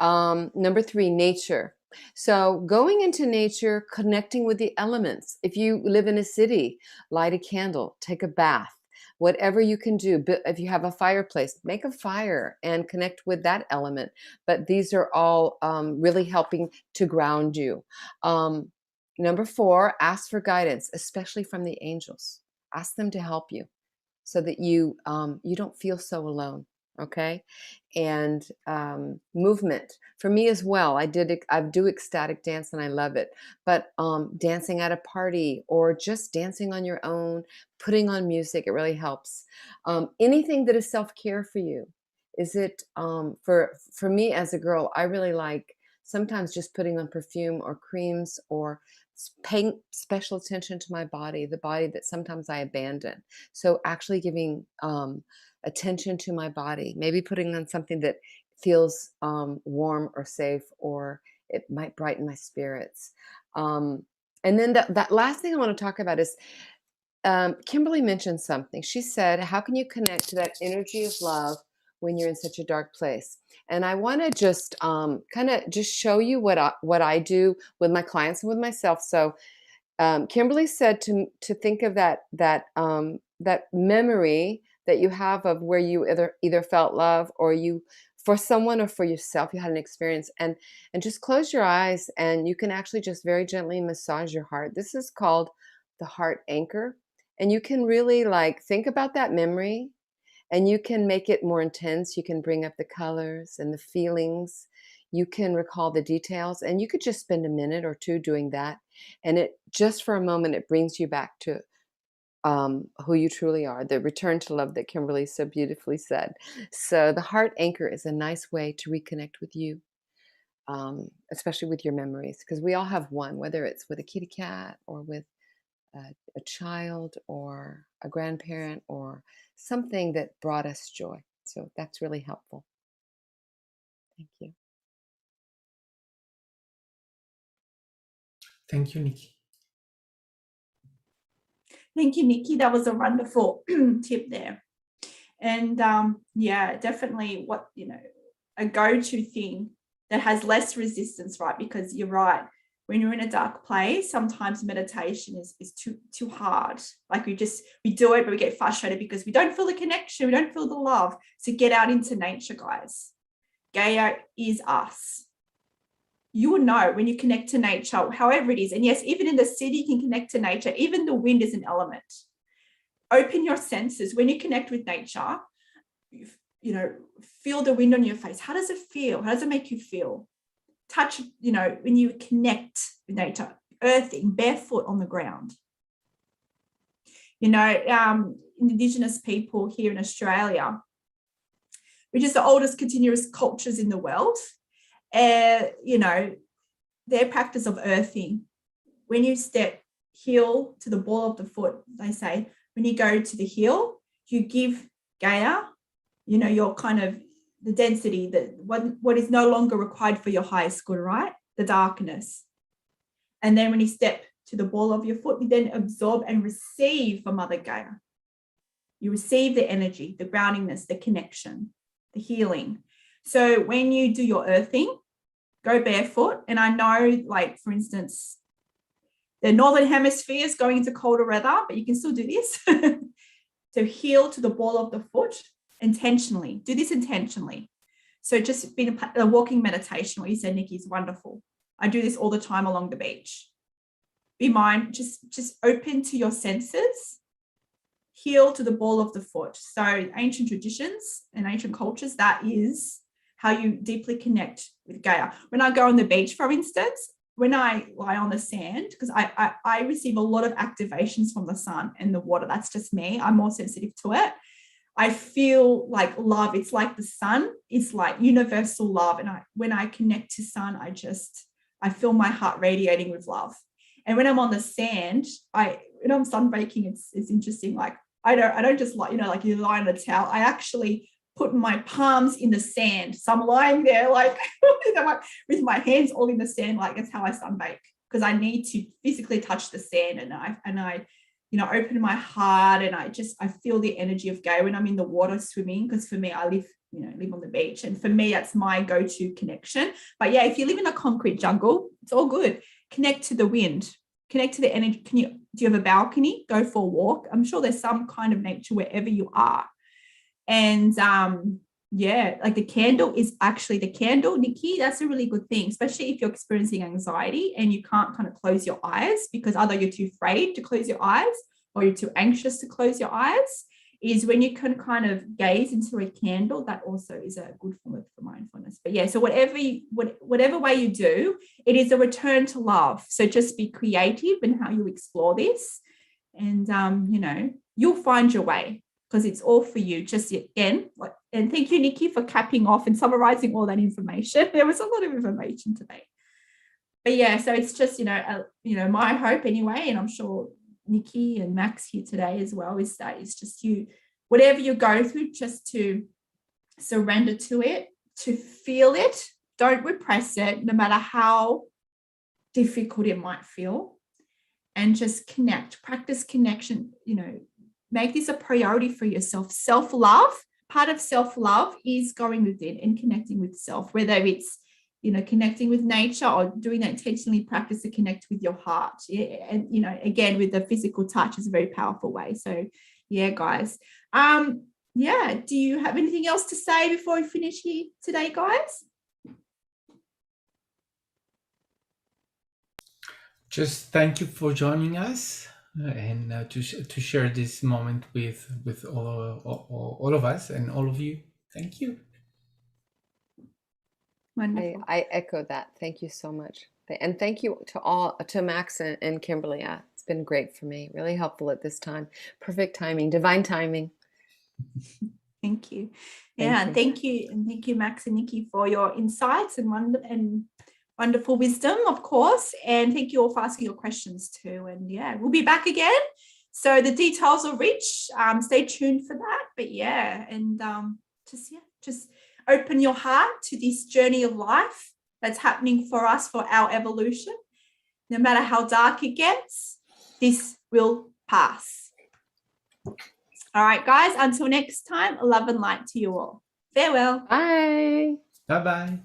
Number three, nature. So going into nature, connecting with the elements. If you live in a city, light a candle, take a bath. Whatever you can do. If you have a fireplace, make a fire and connect with that element. But these are all really helping to ground you. Number four, ask for guidance, especially from the angels. Ask them to help you so that you don't feel so alone. Okay. And movement for me as well. I do ecstatic dance and I love it, but dancing at a party or just dancing on your own, putting on music, it really helps. Anything that is self-care for you. Is it for me as a girl, I really like sometimes just putting on perfume or creams or paying special attention to my body, the body that sometimes I abandon. So actually giving attention to my body, maybe putting on something that feels warm or safe, or it might brighten my spirits. And then that last thing I want to talk about is Kimberly mentioned something. She said, how can you connect to that energy of love when you're in such a dark place? And I want to just kind of just show you what I do with my clients and with myself. So Kimberly said to think of that memory that you have of where you either felt love, or you, for someone or for yourself, you had an experience, and just close your eyes, and you can actually just very gently massage your heart. This is called the heart anchor. And you can really think about that memory, and you can make it more intense. You can bring up the colors and the feelings. You can recall the details, and you could just spend a minute or two doing that. And it just for a moment, it brings you back to who you truly are, the return to love that Kimberly so beautifully said. So the heart anchor is a nice way to reconnect with you, especially with your memories, because we all have one, whether it's with a kitty cat or with a child or a grandparent or something that brought us joy. So that's really helpful. Thank you. Thank you, Nikki. Thank you, Nikki. That was a wonderful tip there. And yeah, definitely a go-to thing that has less resistance, right? Because you're right. When you're in a dark place, sometimes meditation is too hard. Like we do it, but we get frustrated because we don't feel the connection, we don't feel the love. So get out into nature, guys. Gaia is us. You will know when you connect to nature, however it is. And yes, even in the city, you can connect to nature. Even the wind is an element. Open your senses. When you connect with nature, feel the wind on your face. How does it feel? How does it make you feel? Touch, when you connect with nature, earthing, barefoot on the ground. Indigenous people here in Australia, which is the oldest continuous cultures in the world, their practice of earthing. When you step heel to the ball of the foot, they say, when you go to the heel, you give Gaia, your kind of the density, what is no longer required for your highest good, right? The darkness. And then when you step to the ball of your foot, you then absorb and receive from Mother Gaia. You receive the energy, the groundingness, the connection, the healing. So when you do your earthing, go barefoot. And I know, for instance, the Northern Hemisphere is going into colder weather, but you can still do this. So heel to the ball of the foot intentionally. Do this intentionally. So just being a walking meditation, what you said, Nikki, is wonderful. I do this all the time along the beach. Be mind, just open to your senses. Heel to the ball of the foot. So ancient traditions and ancient cultures, that is how you deeply connect with Gaia. When I go on the beach, for instance, when I lie on the sand, because I receive a lot of activations from the sun and the water. That's just me. I'm more sensitive to it. I feel like love. It's like the sun. It's like universal love. And when I connect to sun, I feel my heart radiating with love. And when I'm on the sand, when I'm sunbaking, it's interesting. Like I don't just like you lie on a towel. I actually put my palms in the sand. So I'm lying there with my hands all in the sand. Like that's how I sunbake, because I need to physically touch the sand, and I open my heart, and I feel the energy of Gaia when I'm in the water swimming. Because for me, I live on the beach, and for me, that's my go-to connection. But yeah, if you live in a concrete jungle, it's all good. Connect to the wind, connect to the energy. Do you have a balcony? Go for a walk. I'm sure there's some kind of nature wherever you are. And like the candle, Nikki, that's a really good thing, especially if you're experiencing anxiety and you can't kind of close your eyes, because either you're too afraid to close your eyes or you're too anxious to close your eyes, is when you can kind of gaze into a candle. That also is a good form of mindfulness. But yeah, so whatever way you do, it is a return to love. So just be creative in how you explore this, and you'll find your way, because it's all for you. Just again, and thank you, Nikki, for capping off and summarizing all that information. There was a lot of information today. But yeah, so it's just, my hope anyway, and I'm sure Nikki and Max here today as well, is that it's just you, whatever you go through, just to surrender to it, to feel it. Don't repress it, no matter how difficult it might feel. and just practice connection, make this a priority for yourself. Self-love, part of self-love is going within and connecting with self, whether it's, connecting with nature or doing that intentionally practice to connect with your heart. Yeah. And, again, with the physical touch is a very powerful way. So yeah, guys. Do you have anything else to say before we finish here today, guys? Just thank you for joining us and to share this moment with all of us and all of you. Thank you. Wonderful. I echo that. Thank you so much. And thank you to Max and Kimberly. It's been great for me. Really helpful at this time. Perfect timing, divine timing. Thank you. Thank you, Max and Nikki, for your insights and wonderful wisdom, of course. And thank you all for asking your questions too. And we'll be back again. So the details are rich. Stay tuned for that. But just open your heart to this journey of life that's happening for us, for our evolution. No matter how dark it gets, this will pass. All right, guys, until next time, love and light to you all. Farewell. Bye. Bye-bye.